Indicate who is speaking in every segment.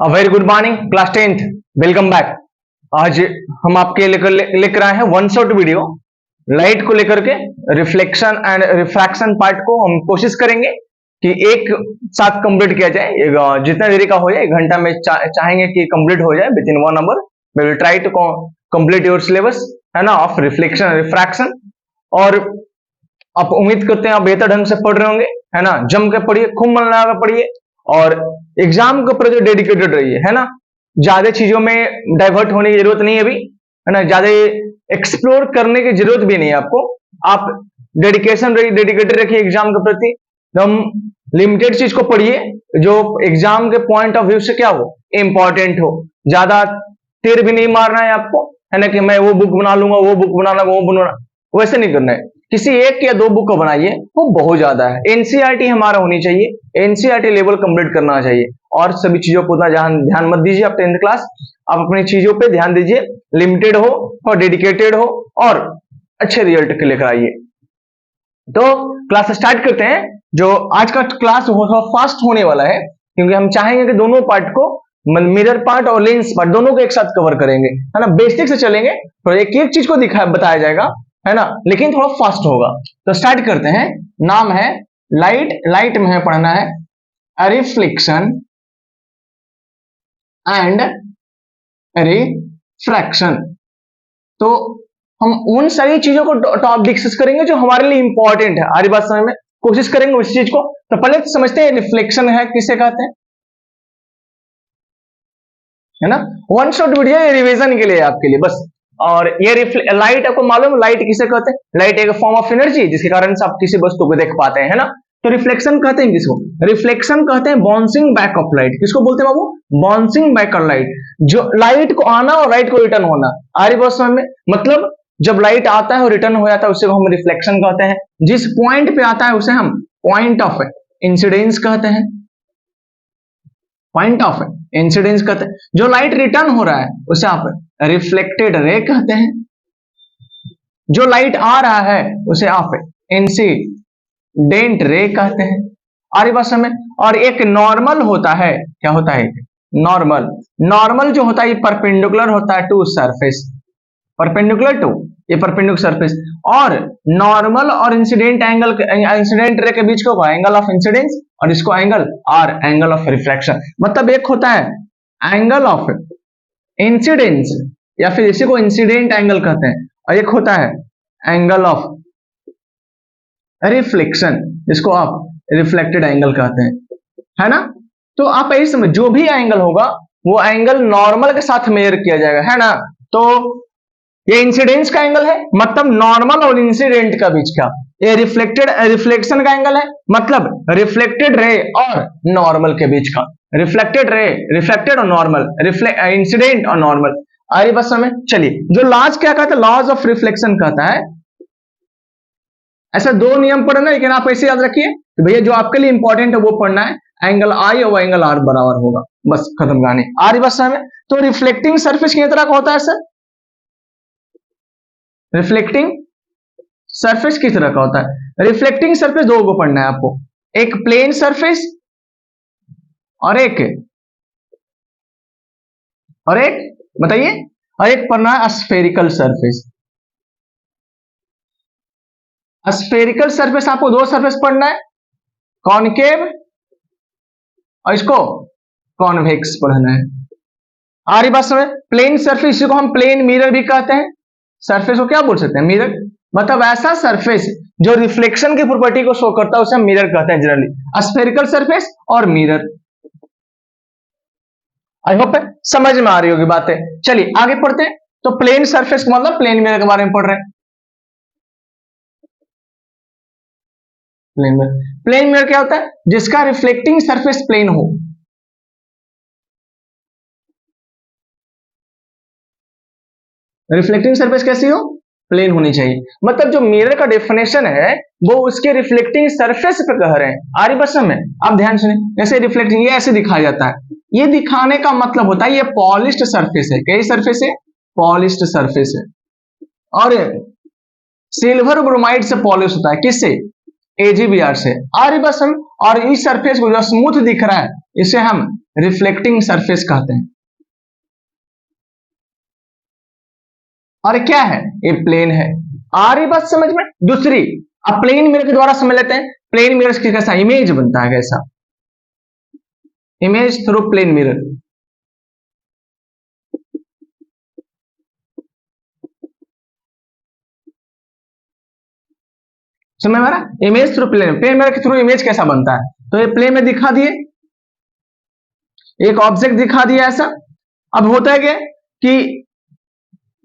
Speaker 1: Very good morning class 10th। Welcome back. आज हम आपके लेकर आए हैं वन शॉट वीडियो लाइट को लेकर के। रिफ्लेक्शन एंड रिफ्रैक्शन पार्ट को हम कोशिश करेंगे कि एक साथ कंप्लीट किया जाए। जितना देरी का हो जाए, 1 घंटा में चाहेंगे कि कंप्लीट हो जाए with in 1 hour. We will try to complete your syllabus, है ना, ऑफ रिफ्लेक्शन रिफ्रैक्शन। और आप उम्मीद करते हैं आप बेहतर ढंग से पढ़ रहे होंगे, है ना। जम के पढ़िए, खूब मन लगा पढ़िए और एग्जाम के प्रति डेडिकेटेड रहिए, है ना। ज्यादा चीजों में डाइवर्ट होने की जरूरत नहीं है अभी, है ना। ज्यादा एक्सप्लोर करने की जरूरत भी नहीं है आपको। आप डेडिकेटेड रखिए एग्जाम के प्रति। एकदम लिमिटेड चीज को पढ़िए जो एग्जाम के पॉइंट ऑफ व्यू से क्या हो, इंपॉर्टेंट हो। ज्यादा तीर भी नहीं मारना है आपको, है ना, कि मैं वो बुक बना लूंगा, वो बुक बनाना, वो बनाना, वैसे नहीं करना है। किसी 1 या 2 बुक को बनाइए, वो बहुत ज्यादा है। एनसीईआरटी हमारा होनी चाहिए, एनसीईआरटी लेवल कंप्लीट करना चाहिए। और सभी चीजों को उतना ध्यान मत दीजिए। आप 10th क्लास, आप अपनी चीजों पे ध्यान दीजिए, लिमिटेड हो और डेडिकेटेड हो और अच्छे रिजल्ट के लेकर आइए। तो क्लास स्टार्ट करते हैं। जो आज का क्लास फास्ट होने वाला है, क्योंकि हम चाहेंगे कि दोनों पार्ट को, मिरर पार्ट और लेंस पार्ट, दोनों को एक साथ कवर करेंगे, है ना। बेसिक से चलेंगे, तो एक एक चीज को बताया जाएगा, है ना, लेकिन थोड़ा फास्ट होगा। तो स्टार्ट करते हैं। नाम है लाइट में है पढ़ना है रिफ्लेक्शन एंड रिफ्रैक्शन। तो हम उन सारी चीजों को टॉप डिस्कस करेंगे जो हमारे लिए इंपॉर्टेंट है। आरी बात समझ में कोशिश करेंगे उस चीज को। तो पहले समझते हैं रिफ्लेक्शन है किसे कहते हैं, है ना। वन शॉट वीडियो रिवीजन के लिए आपके लिए बस। और ये लाइट आपको मालूम, लाइट किसे कहते हैं? लाइट एक फॉर्म ऑफ एनर्जी जिसके कारण से आप किसी वस्तु को देख पाते हैं, है ना। तो रिफ्लेक्शन कहते हैं किसको? रिफ्लेक्शन कहते हैं बाउंसिंग बैक ऑफ लाइट। किसको बोलते हैं बाबू? Bouncing back of light. जो लाइट को आना और लाइट को रिटर्न होना, आ रही बात समझ में? मतलब जब लाइट आता है और रिटर्न हो जाता है उसे हम रिफ्लेक्शन कहते हैं। जिस पॉइंट पे आता है उसे हम पॉइंट ऑफ इंसिडेंस कहते हैं। पॉइंट ऑफ इंसिडेंस कहते हैं। जो लाइट रिटर्न हो रहा है उसे आप रिफ्लेक्टेड रे कहते हैं। जो लाइट आ रहा है उसे आप इंसिडेंट रे कहते हैं। आ रही बात समझ में? और एक नॉर्मल होता है, क्या होता है? नॉर्मल जो होता है ये परपेंडिकुलर होता है टू सरफेस, परपेंडिकुलर टू, ये परपेंडिकुलर सरफेस। और नॉर्मल और इंसिडेंट एंगल, इंसिडेंट रे के बीच को एंगल ऑफ इंसिडेंस, और इसको angle R, angle of refraction. मतलब एक होता है एंगल ऑफ इंसिडेंस या फिर इसी को इंसिडेंट एंगल कहते हैं, और एक होता है एंगल ऑफ रिफ्लेक्शन, जिसको आप रिफ्लेक्टेड एंगल कहते हैं, है ना। तो आप यही समझ, जो भी एंगल होगा वो एंगल नॉर्मल के साथ मेजर किया जाएगा, है ना। तो ये इंसिडेंस का एंगल है, मतलब नॉर्मल और इंसिडेंट का बीच का। ये रिफ्लेक्शन का एंगल है, मतलब रिफ्लेक्टेड रे और नॉर्मल के बीच का। रिफ्लेक्टेड रे, रिफ्लेक्टेड और नॉर्मल, इंसिडेंट और नॉर्मल। आ रही बात समझ में? चलिए, जो लॉज क्या कहता है? लॉज ऑफ रिफ्लेक्शन कहता है, ऐसा 2 नियम पढ़ना, लेकिन आप ऐसे याद रखिए कि भैया जो आपके लिए इंपॉर्टेंट है वो पढ़ना है। एंगल आई और एंगल आर बराबर होगा, बस खत्म कहानी। आ रही बात समझ में? तो रिफ्लेक्टिंग सरफेस किस तरह का होता है सर? रिफ्लेक्टिंग सरफेस किस तरह का होता है? रिफ्लेक्टिंग सरफेस 2 को पढ़ना है आपको, एक प्लेन सरफेस और एक बताइए, और एक पढ़ना है स्फेरिकल सरफेस। स्फेरिकल सरफेस आपको 2 सरफेस पढ़ना है, कॉनकेव और इसको कॉन्वेक्स पढ़ना है। आ रही बात समझ? प्लेन सरफेस, इसी को हम प्लेन मिरर भी कहते हैं। सरफेस को क्या बोल सकते हैं? मिरर। मतलब ऐसा सरफेस जो रिफ्लेक्शन की प्रॉपर्टी को शो करता है उसे हम मिरर कहते हैं जनरली। स्फेरिकल सरफेस और मिरर। आई होप समझ में आ रही होगी बातें। चलिए आगे पढ़ते हैं। तो प्लेन सरफेस का मतलब प्लेन मिरर के बारे में पढ़ रहे हैं। प्लेन मिरर क्या होता है? जिसका रिफ्लेक्टिंग सरफेस प्लेन हो। रिफ्लेक्टिंग सरफेस कैसी हो? प्लेन होनी चाहिए। मतलब जो मिरर का डेफिनेशन है वो उसके रिफ्लेक्टिंग सरफेस पे कह रहे हैं। आ रही बस में? आप ध्यान सुनिए, जैसे रिफ्लेक्टिंग, ये ऐसे दिखाया जाता है। ये दिखाने का मतलब होता है ये पॉलिश्ड सरफेस है। कैसी सरफेस है? पॉलिश्ड सरफेस है। और सिल्वर ब्रोमाइड से पॉलिश होता है। किससे? AGBR से। और बस हम, और इस सरफेस को जो स्मूथ दिख रहा है इसे हम रिफ्लेक्टिंग सरफेस कहते हैं। और क्या है? ये प्लेन है। आ रही बात समझ में? दूसरी, अब प्लेन मिरर के द्वारा समझ लेते हैं प्लेन मिरर की कैसा इमेज बनता है, कैसा इमेज थ्रू प्लेन मिरर। समझ में आ रहा? Image through plane, plane mirror के थ्रू इमेज कैसा बनता है? तो ये प्लेन में दिखा दिए, एक ऑब्जेक्ट दिखा दिया ऐसा। अब होता है क्या कि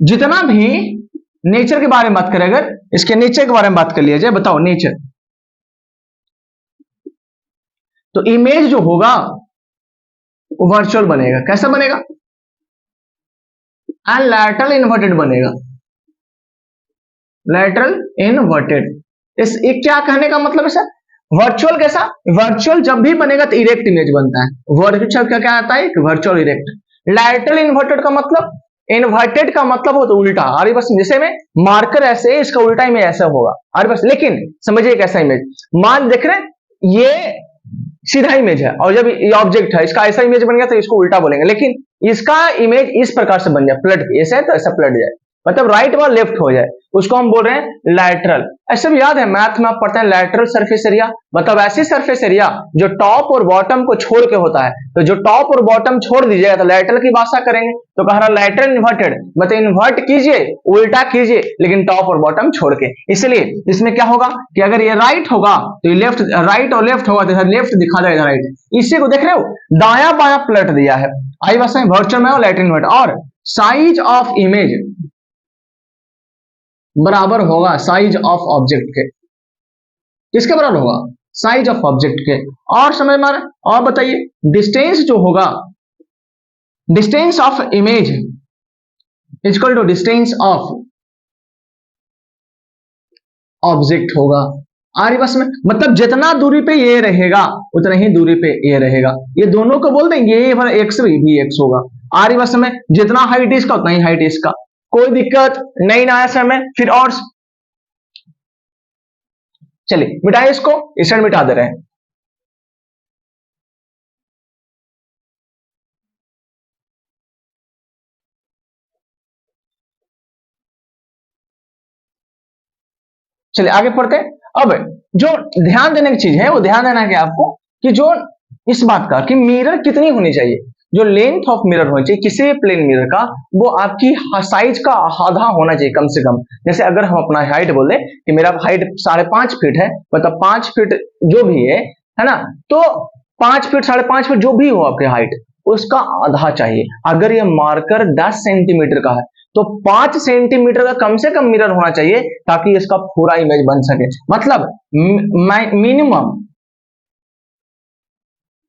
Speaker 1: जितना भी नेचर के बारे में बात करें, अगर इसके नेचर के बारे में बात कर लिया जाए, बताओ नेचर, तो इमेज जो होगा वो वर्चुअल बनेगा। कैसा बनेगा? एंड लैटरल इन्वर्टेड बनेगा, लैटरल इन्वर्टेड। इस एक क्या कहने का मतलब है सर? वर्चुअल कैसा? वर्चुअल जब भी बनेगा तो इरेक्ट इमेज बनता है। वर्चुअल का क्या आता है? Virtual erect. लैटरल इन्वर्टेड का मतलब, इन्वर्टेड का मतलब हो तो उल्टा। अरे बस जैसे में मार्कर ऐसे है, इसका उल्टा इमेज ऐसा होगा। अरे बस, लेकिन समझिए कैसा इमेज, मान देख रहे हैं ये सीधा इमेज है और जब ये ऑब्जेक्ट है इसका ऐसा इमेज बन गया तो इसको उल्टा बोलेंगे, लेकिन इसका इमेज इस प्रकार से बन जाए, पलट ऐसा है तो ऐसा पलट जाए, मतलब राइट व लेफ्ट हो जाए, उसको हम बोल रहे हैं लैटरल। ऐसे भी याद है मैथ में आप पढ़ते हैं लैटरल सरफेस एरिया, मतलब ऐसी सरफेस एरिया जो टॉप और बॉटम को छोड़ के होता है। तो जो टॉप और बॉटम छोड़ दीजिएगा तो लैटरल की भाषा करेंगे। तो कह रहा लैटरल इन्वर्टेड, मतलब इन्वर्ट कीजिए, उल्टा कीजिए, लेकिन टॉप और बॉटम छोड़ के। इसलिए इसमें क्या होगा कि अगर ये राइट होगा तो ये लेफ्ट, राइट और लेफ्ट होगा तो लेफ्ट दिखा जाएगा राइट। इसी को देख रहे हो, दाया बाया पलट दिया है। आई बस वर्चुअल में लैटरल इन्वर्ट। और साइज ऑफ इमेज बराबर होगा साइज ऑफ ऑब्जेक्ट के। किसके बराबर होगा? साइज ऑफ ऑब्जेक्ट के। और समझ में आ रहा है? और बताइए, डिस्टेंस जो होगा, distance of image equal to distance of object होगा। आरी बस में, मतलब जितना दूरी पे ये रहेगा उतना ही दूरी पे ये रहेगा। ये दोनों को बोल देंगे ये वाला एक्स भी एक्स होगा। आरी बस में जितना हाइट इसका उतना ही हाइट इसका। कोई दिक्कत नहीं ना आया समय? फिर और चलिए मिटाए इसको, इस साइड मिटा दे रहे हैं। चलिए आगे पढ़ते हैं। अब जो ध्यान देने की चीज है वो ध्यान देना है कि आपको कि जो इस बात का कि मिरर कितनी होनी चाहिए, जो लेंथ ऑफ मिरर होनी चाहिए किसी प्लेन मिरर का, वो आपकी साइज का आधा होना चाहिए कम से कम। जैसे अगर हम अपना हाइट बोले कि मेरा हाइट 5.5 फीट है, मतलब 5 फीट जो भी है ना, तो 5 फीट 5.5 फीट जो भी हो आपके हाइट, उसका आधा चाहिए। अगर ये मार्कर 10 सेंटीमीटर का है तो 5 सेंटीमीटर का कम से कम मिरर होना चाहिए ताकि इसका पूरा इमेज बन सके। मतलब मिनिमम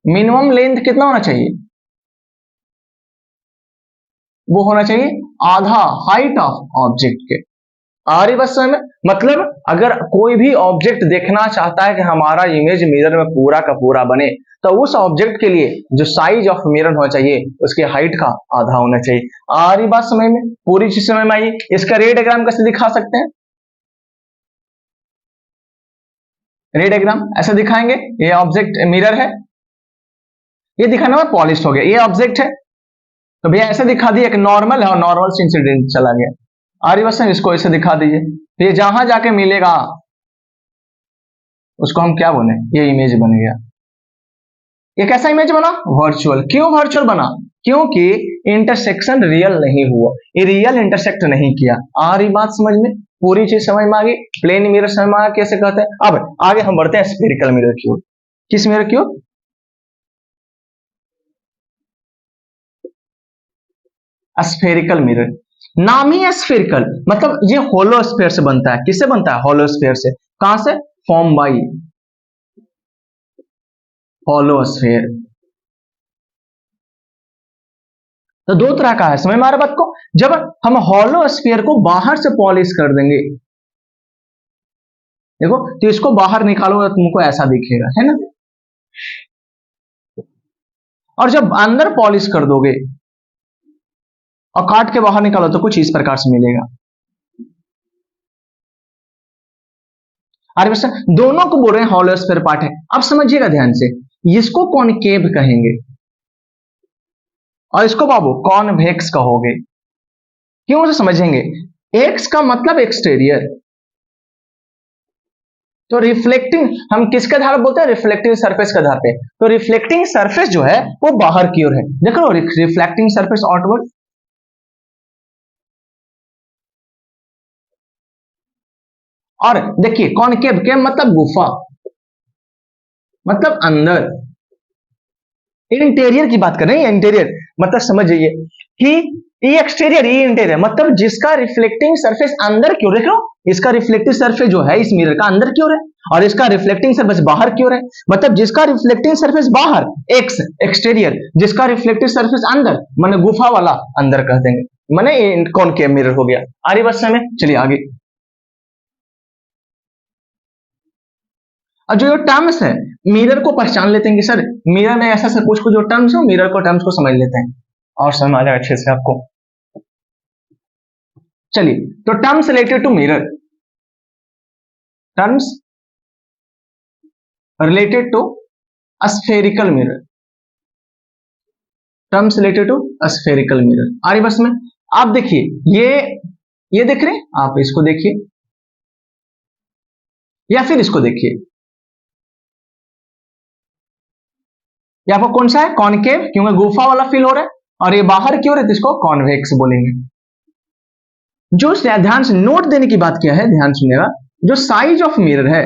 Speaker 1: मिनिमम लेंथ कितना होना चाहिए? वो होना चाहिए आधा हाइट ऑफ ऑब्जेक्ट के। आ रही बस समझ में? मतलब अगर कोई भी ऑब्जेक्ट देखना चाहता है कि हमारा इमेज मिरर में पूरा का पूरा बने, तो उस ऑब्जेक्ट के लिए जो साइज ऑफ मिरर होना चाहिए उसके हाइट का आधा होना चाहिए। आ रही बात समझ में? पूरी चीज समझ में आई? इसका रे डायग्राम कैसे दिखा सकते हैं? रे डायग्राम ऐसे दिखाएंगे, ये ऑब्जेक्ट मिरर है, ये दिखाना में पॉलिश हो गया, ये ऑब्जेक्ट है, तो भैया ऐसे दिखा दिया कि नॉर्मल है और नॉर्मल से इंसिडेंट चला गया। आर्य बसन इसको ऐसे दिखा दीजिए, तो ये जहां जाके मिलेगा उसको हम क्या बोले? ये इमेज बन गया। ये कैसा इमेज बना? वर्चुअल। क्यों वर्चुअल बना? क्योंकि इंटरसेक्शन रियल नहीं हुआ, ये रियल इंटरसेक्ट नहीं किया। आ रही बात समझ में? पूरी चीज समझ में आ गई? प्लेन मिरर समझ में आ कैसे कहते हैं। अब आगे हम बढ़ते हैं स्फेरिकल मिरर की ओर। किस मिरर की ओर? Spherical mirror. नाम ही है स्फेरिकल, मतलब ये होलो स्फेयर से बनता है। किससे बनता है? होलो स्फेयर से। कहां से? Form by hollow sphere. तो दो तरह का है, समझ में आ रहा बात को? जब हम हॉलो स्फीयर को बाहर से पॉलिश कर देंगे, देखो तो इसको बाहर निकालोगे तो तुमको ऐसा दिखेगा, है ना? और जब अंदर पॉलिश कर दोगे और काट के बाहर निकालो तो कुछ इस प्रकार से मिलेगा। अरे बस दोनों को बोल रहे हैं हॉलो स्फीयर पार्ट है। अब समझिएगा ध्यान से, इसको कॉनकेव कहेंगे और इसको बाबू कॉन्वेक्स कहोगे। क्यों उसे समझेंगे? एक्स का मतलब एक्सटीरियर, तो रिफ्लेक्टिंग हम किसके आधार पर बोलते हैं? रिफ्लेक्टिंग सरफेस के आधार पे। तो रिफ्लेक्टिंग सरफेस जो है वो बाहर की ओर है, देखो रिफ्लेक्टिंग सरफेस आउटवर्ड। और देखिए कॉनकेव के मतलब गुफा, मतलब अंदर, इंटीरियर की बात कर रहे हैं। इंटीरियर मतलब समझ जाइए कि ये एक्सटीरियर, ये इंटीरियर, मतलब जिसका रिफ्लेक्टिंग सरफेस अंदर की ओर, देखो इसका रिफ्लेक्टिव सरफेस जो है इस मिरर का अंदर की ओर है और इसका रिफ्लेक्टिंग सरफेस बाहर की ओर है। मतलब जिसका रिफ्लेक्टिंग सरफेस बाहर एक्स एक्सटीरियर, जिसका रिफ्लेक्टिव सरफेस अंदर माने गुफा वाला अंदर कह देंगे, माने कॉनकेव मिरर हो गया। आरी बस में चलिए आगे। और जो टर्म्स है मिरर को पहचान लेते हैं कि सर मिरर में ऐसा सब कुछ जो टर्म्स हो, मिरर को टर्म्स को समझ लेते हैं और समझ आ जाएगा अच्छे से आपको। चलिए तो terms related to mirror, terms related to spherical mirror, terms related to spherical mirror. आरी बस में आप देखिए ये देख रहे हैं आप, इसको देखिए या फिर इसको देखिए, ये आपको कौन सा है? कॉनकेव, क्योंकि गुफा वाला फील हो रहा है, और ये बाहर की ओर है तो इसको कॉन्वेक्स बोलेंगे। जो ध्यान से नोट देने की बात किया है, ध्यान सुनिएगा, जो साइज ऑफ मिरर है,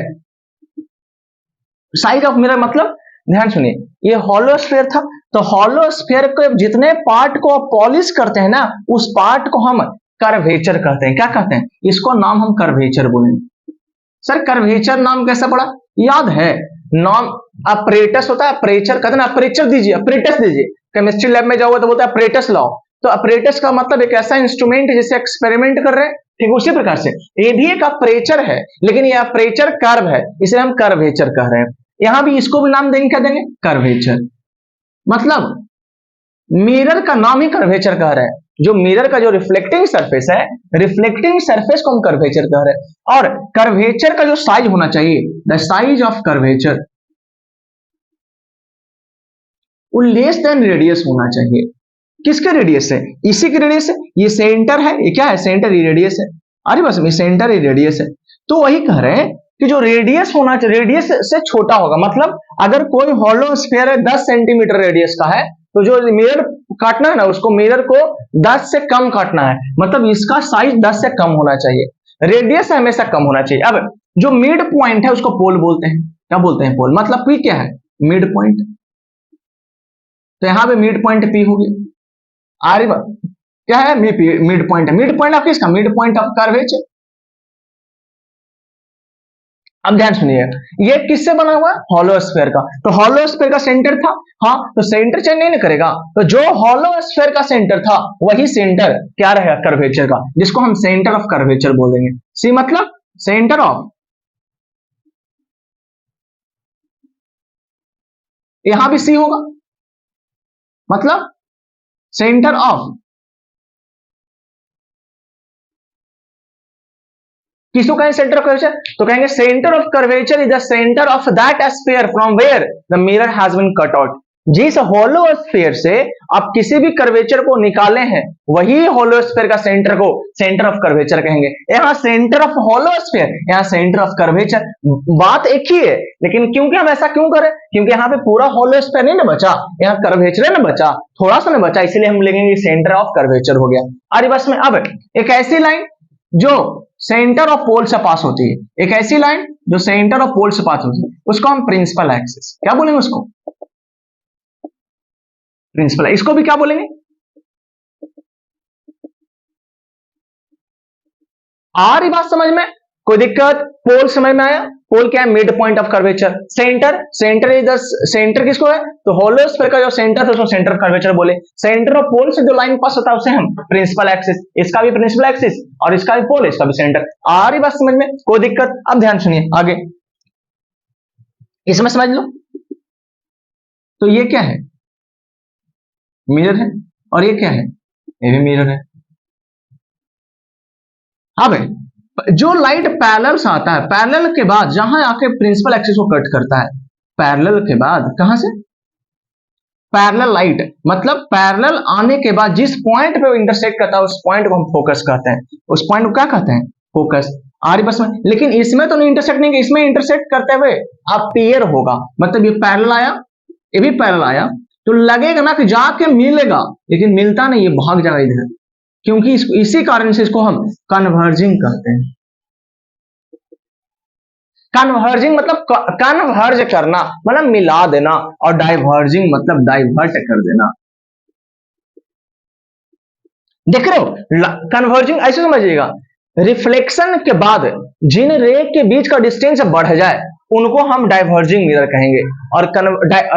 Speaker 1: साइज ऑफ मिरर मतलब ध्यान सुनिए, ये हॉलो स्फीयर था, तो हॉलो स्फीयर के जितने पार्ट को पॉलिश करते हैं ना, उस पार्ट को हम कर्वेचर कहते हैं। क्या कहते हैं? इसको नाम हम कर्वेचर बोलेंगे। सर कर्वेचर नाम कैसा पड़ा? याद है नाम अपरेटस होता है, अप्रेचर कहते हैं, अप्रेचर दीजिए, अप्रेटस दीजिए, केमिस्ट्री लैब में जाओगे तो बोलता है अप्रेटस लाओ। तो अप्रेटस का मतलब एक ऐसा इंस्ट्रूमेंट है जिससे एक्सपेरिमेंट कर रहे हैं, ठीक उसी प्रकार से ये भी एक अप्रेचर है, लेकिन ये अप्रेचर कर्व है, इसे हम कर्वेचर कह रहे हैं। यहां भी इसको भी नाम देंगे, क्या देंगे? कर्वेचर। मतलब मिरर का नाम ही कर्वेचर कह रहे हैं, जो मिरर का जो रिफ्लेक्टिंग सरफेस है, रिफ्लेक्टिंग सरफेस को हम कर्वेचर कह रहे हैं। और कर्वेचर का जो साइज होना चाहिए, द साइज ऑफ कर्वेचर, वो लेस देन रेडियस होना चाहिए। किसके रेडियस है? इसी के रेडियस है। ये सेंटर है, ये क्या है? सेंटर, ये रेडियस है। अरे बस ये सेंटर, ये रेडियस है। तो वही कह रहे हैं कि जो रेडियस होना चाहिए, रेडियस से छोटा होगा। मतलब अगर कोई हॉलो स्फीयर है 10 सेंटीमीटर रेडियस का है, तो जो मिरर काटना है ना, उसको मिरर को 10 से कम काटना है, मतलब इसका साइज 10 से कम होना चाहिए, रेडियस हमेशा कम होना चाहिए। अब जो मिड पॉइंट है उसको पोल बोलते हैं। क्या बोलते हैं? पोल। मतलब पी क्या है? Mid point. तो यहां पे मिड पॉइंट पी होगी। आर क्या है? मिड पॉइंट है। मिड पॉइंट ऑफ किसका? Mid point of curvature. अब ध्यान सुनिए, ये किससे बना हुआ है? हॉलो स्फीयर का। तो हॉलो स्फीयर का सेंटर था, हाँ, तो सेंटर चेंज नहीं करेगा, तो जो हॉलो स्फीयर का सेंटर था वही सेंटर क्या रहेगा? कर्वेचर का, जिसको हम सेंटर ऑफ कर्वेचर बोलेंगे। सी मतलब सेंटर ऑफ, यहां भी सी होगा, मतलब सेंटर ऑफ, किसको कहेंगे सेंटर ऑफ कर्वेचर? तो कहेंगे centre of curvature is the centre of that sphere from where the mirror has been cut out. जिस हॉलो स्फीयर से आप किसी भी कर्वेचर को निकाले हैं, वही हॉलो स्फीयर का सेंटर को सेंटर ऑफ कर्वेचर कहेंगे। यहाँ सेंटर ऑफ हॉलो स्फीयर, यहाँ सेंटर ऑफ कर्वेचर, बात एक ही है, लेकिन क्योंकि हम ऐसा क्यों करें? क्योंकि यहाँ पे पूरा हॉलो स्फीयर नहीं ना बचा, यहाँ कर्वेचर ना बचा, थोड़ा सा ना बचा, इसलिए हम लेंगे सेंटर ऑफ कर्वेचर हो गया। अरे बस में अब एक ऐसी लाइन जो सेंटर ऑफ पोल से पास होती है, एक ऐसी लाइन जो सेंटर ऑफ पोल से पास होती है, उसको हम प्रिंसिपल एक्सिस क्या बोलेंगे? उसको प्रिंसिपल। इसको भी क्या बोलेंगे? आ रही बात समझ में? कोई दिक्कत? पोल समझ में आया? पोल क्या है? Mid point of curvature. Centre, centre is the centre किसको है? तो हॉलो स्फीयर का जो सेंटर था उसको सेंटर ऑफ कर्वेचर बोले। सेंटर ऑफ पोल से जो लाइन पास होता है उसे हम प्रिंसिपल एक्सिस, इसका भी प्रिंसिपल एक्सिस और इसका भी पोल, इसका भी सेंटर। आ रही बात समझ में? कोई दिक्कत? अब ध्यान सुनिए आगे, इसमें समझ लो। तो ये क्या है? मिरर है। और ये क्या है? ये भी मिरर है। हाँ भाई, जो लाइट पैरेलल से आता है, पैरेलल के बाद जहां आके प्रिंसिपल एक्सिस को कट करता है, पैरेलल के बाद कहां से, पैरेलल लाइट मतलब पैरेलल आने के बाद जिस पॉइंट पे इंटरसेक्ट करता है उस पॉइंट को हम फोकस कहते हैं, उस पॉइंट को क्या कहते हैं, फोकस। आ रही बस में, लेकिन इसमें तो नहीं इंटरसेक्ट नहीं, इसमें इंटरसेक्ट करते हुए अपीयर होगा, मतलब ये पैरेलल आया, ये भी पैरेलल आया, तो लगेगा ना कि जाके मिलेगा, लेकिन मिलता नहीं, ये भाग जाएगा इधर, क्योंकि इसी कारण से इसको हम कन्वर्जिंग कहते हैं। कन्वर्जिंग मतलब कन्वर्ज करना मतलब मिला देना, और डाइवर्जिंग मतलब डाइवर्ट कर देना। देख रहे हो, कन्वर्जिंग ऐसे समझिएगा, रिफ्लेक्शन के बाद जिन रे के बीच का डिस्टेंस बढ़ जाए उनको हम डाइवर्जिंग मिरर कहेंगे, और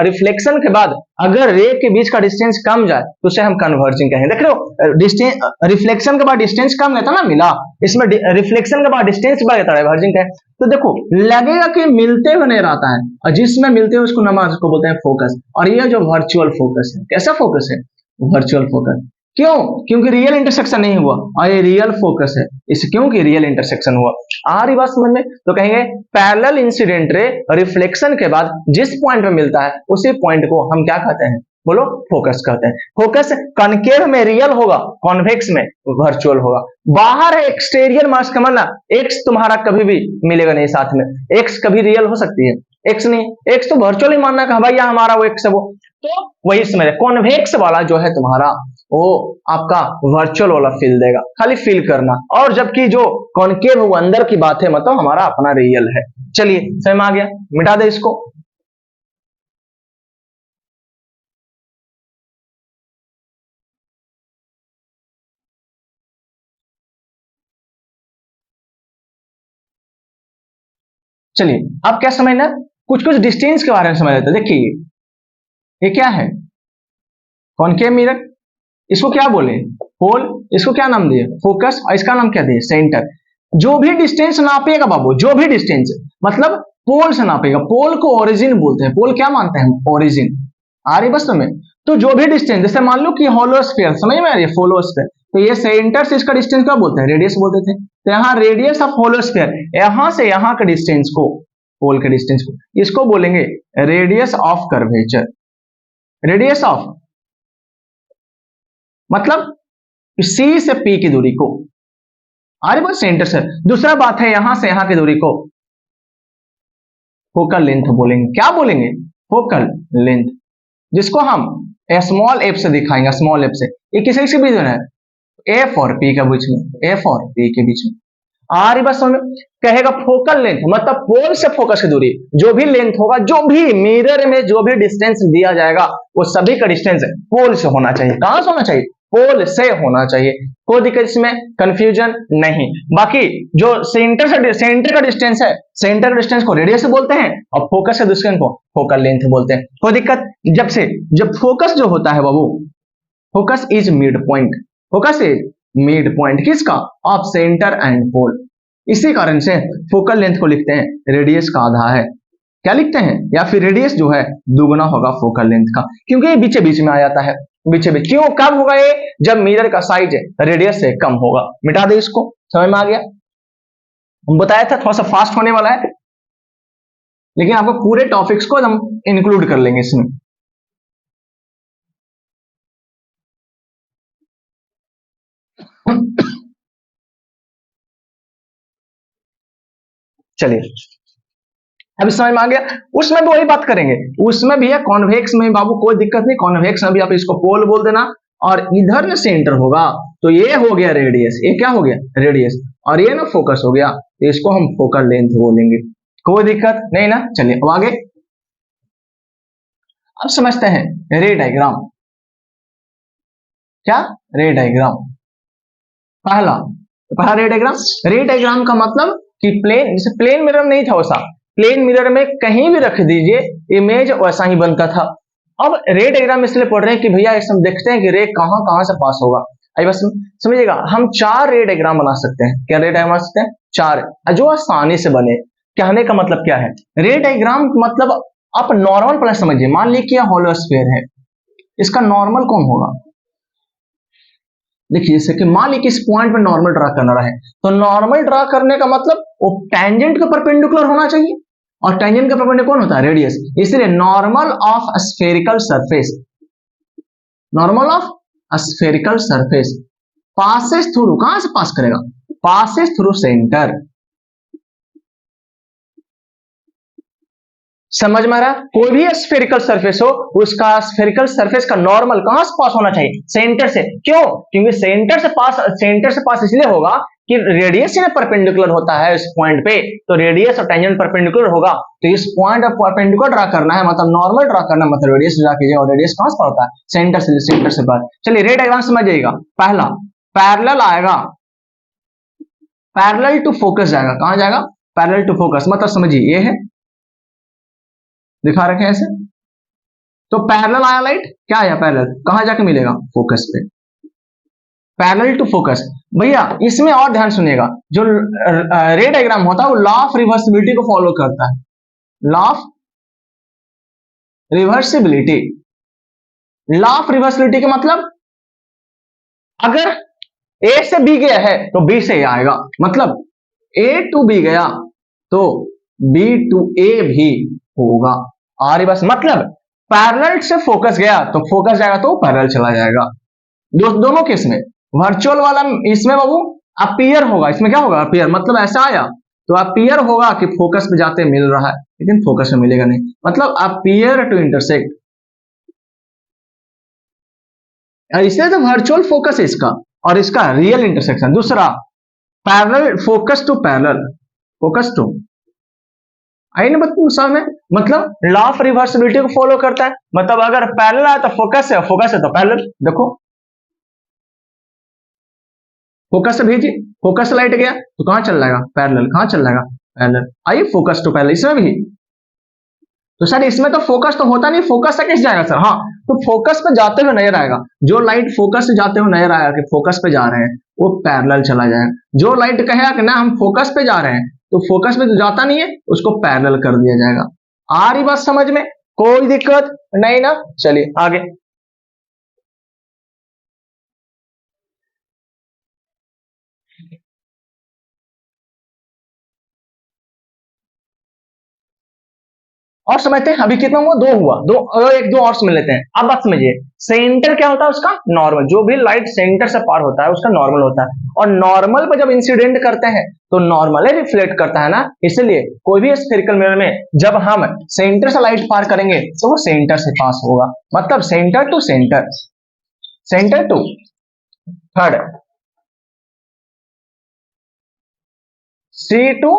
Speaker 1: रिफ्लेक्शन के बाद अगर रे के बीच का डिस्टेंस कम जाए तो उसे हम कन्वर्जिंग कहेंगे। देख रहे हो, डिस्टेंस रिफ्लेक्शन के बाद डिस्टेंस कम गया था ना, मिला, इसमें रिफ्लेक्शन के बाद डिस्टेंस बढ़ गया था, डाइवर्जिंग कहें। तो देखो लगेगा कि मिलते हुए नहीं रहता है, और जिसमें मिलते हुए उसको नमाज को बोलते हैं फोकस, और ये जो वर्चुअल फोकस है, कैसा फोकस है, वर्चुअल फोकस। क्यों, क्योंकि रियल इंटरसेक्शन नहीं हुआ, और ये रियल फोकस है, इस क्योंकि रियल इंटरसेक्शन हुआ। आ रही बात समझ में, तो कहेंगे पैरेलल इंसिडेंट रे रिफ्लेक्शन के बाद जिस पॉइंट में मिलता है उसी पॉइंट को हम क्या कहते हैं, बोलो, फोकस कहते हैं। फोकस कॉनकेव में रियल होगा, कॉन्वेक्स में वर्चुअल होगा। बाहर है एक्सटीरियर मास का मतलब एक्स तुम्हारा कभी भी मिलेगा नहीं साथ में, एक्स कभी रियल हो सकती है, एक्स नहीं, एक्स तो वर्चुअल ही मानना है, भैया हमारा वो एक्स है वो, तो वही समझ, कॉन्वेक्स वाला जो है तुम्हारा वो आपका वर्चुअल वाला फील देगा, खाली फील करना, और जबकि जो कॉनकेव वो अंदर की बात है, मतलब हमारा अपना रियल है। चलिए समझ में आ गया, मिटा दे इसको। चलिए अब क्या समझना, कुछ कुछ डिस्टेंस के बारे में समझ लेते हैं। देखिए ये क्या है, कॉनकेव मिरर, इसको क्या बोले, पोल, इसको क्या नाम दिए, फोकस, और इसका नाम क्या दिए, सेंटर। जो भी डिस्टेंस नापेगा बाबू, जो भी डिस्टेंस मतलब पोल से नापेगा, पोल को ओरिजिन बोलते हैं, पोल क्या मानते हैं हम, ओरिजिन। आ रही बस में, तो जो भी डिस्टेंस, जैसे मान लो कि होलोस्फीयर, समझ में आ रही है, होलोस्फीयर, तो ये सेंटर से इसका डिस्टेंस क्या बोलते हैं, रेडियस बोलते थे, तो यहाँ रेडियस ऑफ होलोस्फीयर, यहां से यहां के डिस्टेंस को, पोल के डिस्टेंस को, इसको बोलेंगे radius of curvature, radius of मतलब सी से पी की दूरी को, अरे बस सेंटर से। दूसरा बात है यहां से यहां की दूरी को फोकल लेंथ बोलेंगे, क्या बोलेंगे, फोकल लेंथ, जिसको हम स्मॉल एफ से दिखाएंगे, स्मॉल एफ से। ये किसी के बीच में है, एफ और पी के बीच में, एफ और पी के बीच में। आ रही बात समझ, कहेगा फोकल लेंथ मतलब पोल से फोकस की दूरी, जो भी लेंथ होगा, जो भी मिरर में जो भी डिस्टेंस दिया जाएगा वो सभी का डिस्टेंस पोल से होना चाहिए। कहां से होना चाहिए, पोल से होना चाहिए, कोई दिक्कत इसमें कंफ्यूजन नहीं। बाकी जो सेंटर से, सेंटर का डिस्टेंस है, सेंटर का डिस्टेंस को रेडियस बोलते हैं, और फोकस से दूसरे को फोकल लेंथ बोलते हैं। कोई दिक्कत, जब फोकस जो होता है बाबू, focus is mid point, focus is mid point किसका, ऑफ सेंटर एंड पोल। इसी कारण से फोकल लेंथ को लिखते हैं रेडियस का आधा है, क्या लिखते हैं, या फिर रेडियस जो है दुगना होगा फोकल लेंथ का, क्योंकि ये बीचे बीच में आ जाता है, बीचे बीच। क्यों, कब होगा ये, जब मिरर का साइज रेडियस से कम होगा। मिटा दे इसको, समझ में आ गया। हम बताया था थोड़ा सा फास्ट होने वाला है, लेकिन आपको पूरे टॉपिक्स को हम इंक्लूड कर लेंगे इसमें। चलिए अभी समझ में आ गया। उसमें भी वही बात करेंगे, उसमें भी है कॉन्वेक्स में बाबू, कोई दिक्कत नहीं, कॉन्वेक्स में भी आप इसको पोल बोल देना, और इधर में सेंटर होगा, तो ये हो गया रेडियस, ये क्या हो गया, रेडियस, और ये ना फोकस हो गया, तो इसको हम फोकल लेंथ बोलेंगे। कोई दिक्कत नहीं ना। चलिए अब आगे, अब समझते हैं रे डायग्राम। क्या, रे डायग्राम, पहला रे डायग्राम का मतलब कि प्लेन, जैसे प्लेन मिरर नहीं था वैसा, प्लेन मिरर में कहीं भी रख दीजिए इमेज वैसा ही बनता था। अब रे डायग्राम इसलिए पढ़ रहे हैं कि भैया इस हम देखते हैं कि रे कहां कहां से पास होगा। आई बस समझिएगा, हम 4 रे डायग्राम बना सकते हैं। क्या रे डायग्राम बना सकते हैं, 4, जो आसानी से बने। कहने का मतलब क्या है, रे डायग्राम मतलब आप नॉर्मल प्लस समझिए, मान लीजिए होलोस्फीयर है, इसका नॉर्मल कौन होगा, देखिए जैसे कि मान ली कि इस पॉइंट पे नॉर्मल ड्रा करना रहे, तो नॉर्मल ड्रा करने का मतलब वो टेंजेंट के परपेंडिकुलर होना चाहिए, और टेंजेंट के परपेंडिकुलर कौन होता है? रेडियस। इसलिए normal of spherical surface, normal of spherical surface passes through, कहां से पास करेगा? Passes through centre. समझ में आ रहा? कोई भी स्फेरिकल सरफेस हो, उसका स्फेरिकल सरफेस का नॉर्मल कहां से पास होना चाहिए? सेंटर से। क्यों? क्योंकि सेंटर से पास इसलिए होगा कि रेडियस में परपेंडिकुलर होता है इस पॉइंट पे, तो रेडियस और टेंजेंट परपेंडिकुलर होगा, तो इस पॉइंट पर परपेंडिकुलर ड्रा करना है, मतलब नॉर्मल ड्रा करना, मतलब रेडियस ड्रा कीजिए, और रेडियस कहां से होता है? सेंटर से पास। चलिए रे डायग्राम समझिएगा। पहला पैरेलल आएगा, पैरेलल टू फोकस जाएगा। कहां जाएगा? पैरेलल टू फोकस, मतलब समझिए ये है, दिखा रखे हैं ऐसे, तो पैरेलल आया लाइट, क्या आया? पैरेलल कहां जाके मिलेगा? फोकस पे। Parallel to focus. भैया इसमें और ध्यान सुनिएगा, जो रे डायग्राम होता है वो लॉ ऑफ रिवर्सिबिलिटी को फॉलो करता है। Law of reversibility, law of reversibility का मतलब अगर ए से बी गया है तो बी से ए आएगा, मतलब ए टू बी गया तो बी टू ए भी होगा। और बस मतलब पैरेलल से फोकस गया तो फोकस जाएगा तो पैरेलल चला जाएगा। दोनों केस में। वर्चुअल वाला इसमें बाबू अपीयर होगा, इसमें क्या होगा? अपीयर, मतलब ऐसा आया तो अपीयर होगा कि फोकस पे जाते मिल रहा है, लेकिन फोकस में मिलेगा नहीं, मतलब अपीयर टू इंटरसेक्ट। इसलिए तो वर्चुअल फोकस है इसका, और इसका रियल इंटरसेक्शन। दूसरा parallel focus to parallel, focus to, आई ना बात में, मतलब लॉ ऑफ रिवर्सिबिलिटी को फॉलो करता है, मतलब अगर पैरेलल है तो फोकस है, फोकस है तो पैरेलल। देखो फोकस से भेजिए, फोकस से लाइट गया तो कहां चल जाएगा? पैरेलल। कहां चल जाएगा? पैरेलल। आइए फोकस टू पैरेलल इसमें भी, तो सर इसमें तो फोकस तो होता नहीं, फोकस से कैसे जाएगा सर? हाँ, तो फोकस पे जाते हुए नजर आएगा, जो लाइट फोकस से जाते हुए नजर आएगा कि फोकस पे जा रहे हैं, वो पैरेलल चला जाएगा। जो लाइट कहेगा कि ना हम फोकस पे जा रहे हैं, तो फोकस पे तो जाता नहीं है, उसको पैरेलल कर दिया जाएगा। आ रही बात समझ में? कोई दिक्कत नहीं ना? चलिए आगे। और समझते हैं अभी कितना हुआ? दो हुआ, दो एक दो और समझ लेते हैं। अब बात समझिए, सेंटर क्या होता है उसका? नॉर्मल। जो भी लाइट सेंटर से पार होता है उसका नॉर्मल होता है, और नॉर्मल पर जब इंसिडेंट करते हैं तो नॉर्मल ही रिफ्लेक्ट करता है ना, इसलिए कोई भी स्फेरिकल मिरर में जब हम सेंटर से लाइट पार करेंगे तो वो सेंटर से पास होगा, मतलब centre to centre, centre to third, C to,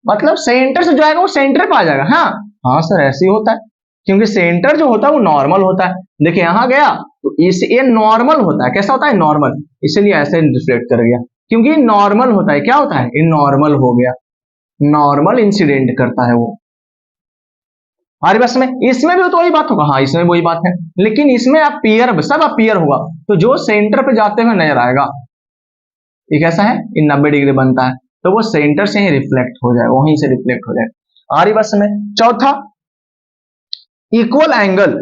Speaker 1: मतलब सेंटर से जो आएगा वो सेंटर पे आ जाएगा। हाँ हाँ सर ऐसे ही होता है, क्योंकि सेंटर जो होता है वो नॉर्मल होता है। देखिए यहां गया तो इस ये नॉर्मल होता है। कैसा होता है? नॉर्मल। इसलिए ऐसे रिफ्लेक्ट कर गया, क्योंकि नॉर्मल होता है। क्या होता है? ये नॉर्मल हो गया, नॉर्मल इंसिडेंट करता है वो। हमारे बस में इसमें भी तो वही बात होगा। हाँ इसमें वही बात है, लेकिन इसमें आप पियर, सब आप पियर होगा, तो जो सेंटर पे जाते हुए नजर आएगा, ये कैसा है? ये 90 डिग्री बनता है, तो वो सेंटर से ही रिफ्लेक्ट हो जाए, वहीं से रिफ्लेक्ट हो जाए। आ रही बात समझ? चौथा, equal angle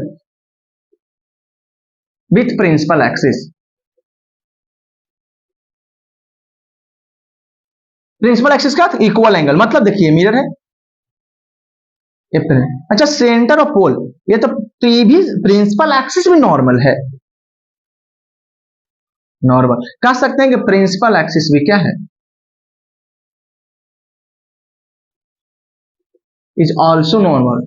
Speaker 1: with principal axis. Principal axis का इक्वल एंगल, मतलब देखिए मिरर है, ये अच्छा सेंटर और पोल, ये तो भी प्रिंसिपल एक्सिस भी नॉर्मल है, नॉर्मल कह सकते हैं कि प्रिंसिपल एक्सिस भी क्या है? Is also normal.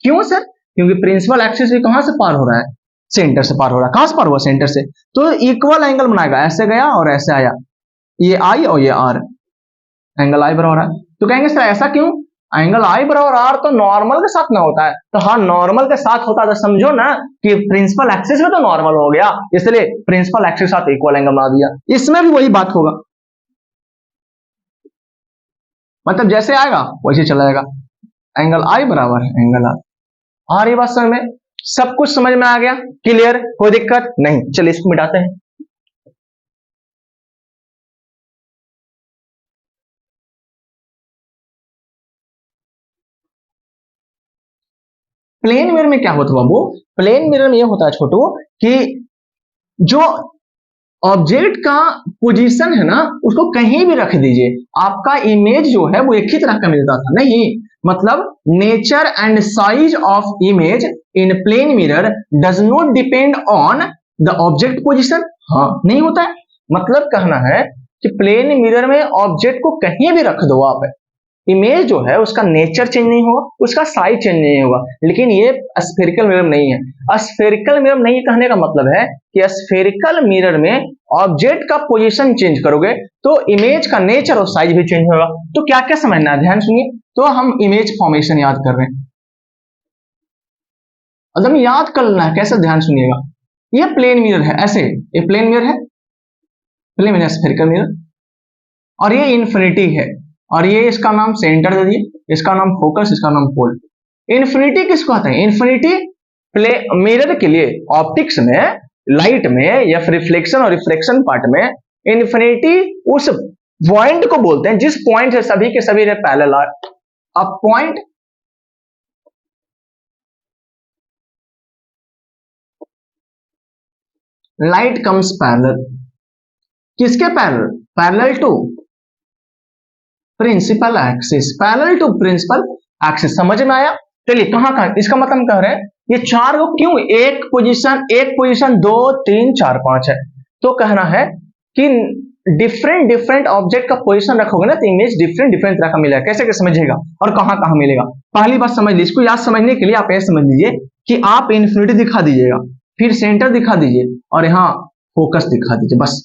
Speaker 1: क्यों सर? क्योंकि प्रिंसिपल एक्सिस भी कहां से पार हो रहा है? सेंटर से पार हो रहा है। कहां से पार हुआ? सेंटर से। तो इक्वल एंगल बनाएगा, ऐसे गया और ऐसे आया, ये आई और ये आर, एंगल आई बराबर है। तो कहेंगे सर ऐसा क्यों? एंगल आई बराबर आर तो नॉर्मल के साथ में होता है, तो हाँ नॉर्मल के साथ होता है, तो समझो ना कि प्रिंसिपल एक्सिस में तो नॉर्मल हो गया, इसलिए प्रिंसिपल एक्सिस के साथ इक्वल एंगल बना दिया। इसमें भी वही बात होगा, मतलब जैसे आएगा वैसे चला जाएगा, एंगल आई बराबर है एंगल आर। आ रही बात समझ में? सब कुछ समझ में आ गया? क्लियर? कोई दिक्कत नहीं? चलिए इसको मिटाते हैं। प्लेन मिरर में क्या होता है बाबू? प्लेन मिरर में यह होता है छोटू कि जो ऑब्जेक्ट का पोजीशन है ना उसको कहीं भी रख दीजिए, आपका इमेज जो है वो एक ही तरह का मिलता था। नहीं, मतलब nature and size of image in plane mirror does not depend on the object position. हाँ, नहीं होता है। मतलब कहना है कि प्लेन मिरर में ऑब्जेक्ट को कहीं भी रख दो आप, इमेज जो है उसका नेचर चेंज नहीं होगा, उसका साइज चेंज नहीं होगा। लेकिन ये स्फेरिकल मिरर नहीं है। स्फेरिकल मिरर नहीं कहने का मतलब है कि स्फेरिकल मिरर में ऑब्जेक्ट का पोजीशन चेंज करोगे तो इमेज का नेचर और साइज भी चेंज होगा। तो क्या क्या समझना है, ध्यान सुनिए। तो हम इमेज फॉर्मेशन याद कर रहे हैं, एकदम याद कर लेना है कैसे, ध्यान सुनिएगा। ये प्लेन मिरर है, ऐसे ये प्लेन मिरर है, प्लेन मिरर स्फेरिकल मिरर, और ये इन्फिनिटी है, और ये इसका नाम सेंटर दे दिए, इसका नाम फोकस, इसका नाम पोल। इन्फिनिटी किसको कहते हैं? इन्फिनिटी प्ले मिरर के लिए ऑप्टिक्स में, लाइट में या फिर रिफ्लेक्शन और रिफ्रैक्शन पार्ट में इन्फिनिटी उस पॉइंट को बोलते हैं जिस पॉइंट से सभी के सभी पैरेलल आर। अब पॉइंट लाइट कम्स पैरेलल, किसके पैरेलल? Parallel to principal axis, parallel to principal axis. समझ में आया? चलिए, कहां कहां इसका मतलब कह रहे हैं ये चार को क्यों एक पोजीशन 2 3 4 5 है। तो कहना है कि डिफरेंट डिफरेंट ऑब्जेक्ट का पोजीशन रखोगे ना तो इमेज डिफरेंट डिफरेंट तरह का मिलेगा। कैसे कैसे समझिएगा और कहां कहां मिलेगा। पहली बात समझ लीजिए, इसको याद समझने के लिए आप ये समझ लीजिए कि आप इन्फिनिटी दिखा दीजिएगा, फिर सेंटर दिखा दीजिए और यहां फोकस दिखा दीजिए, बस।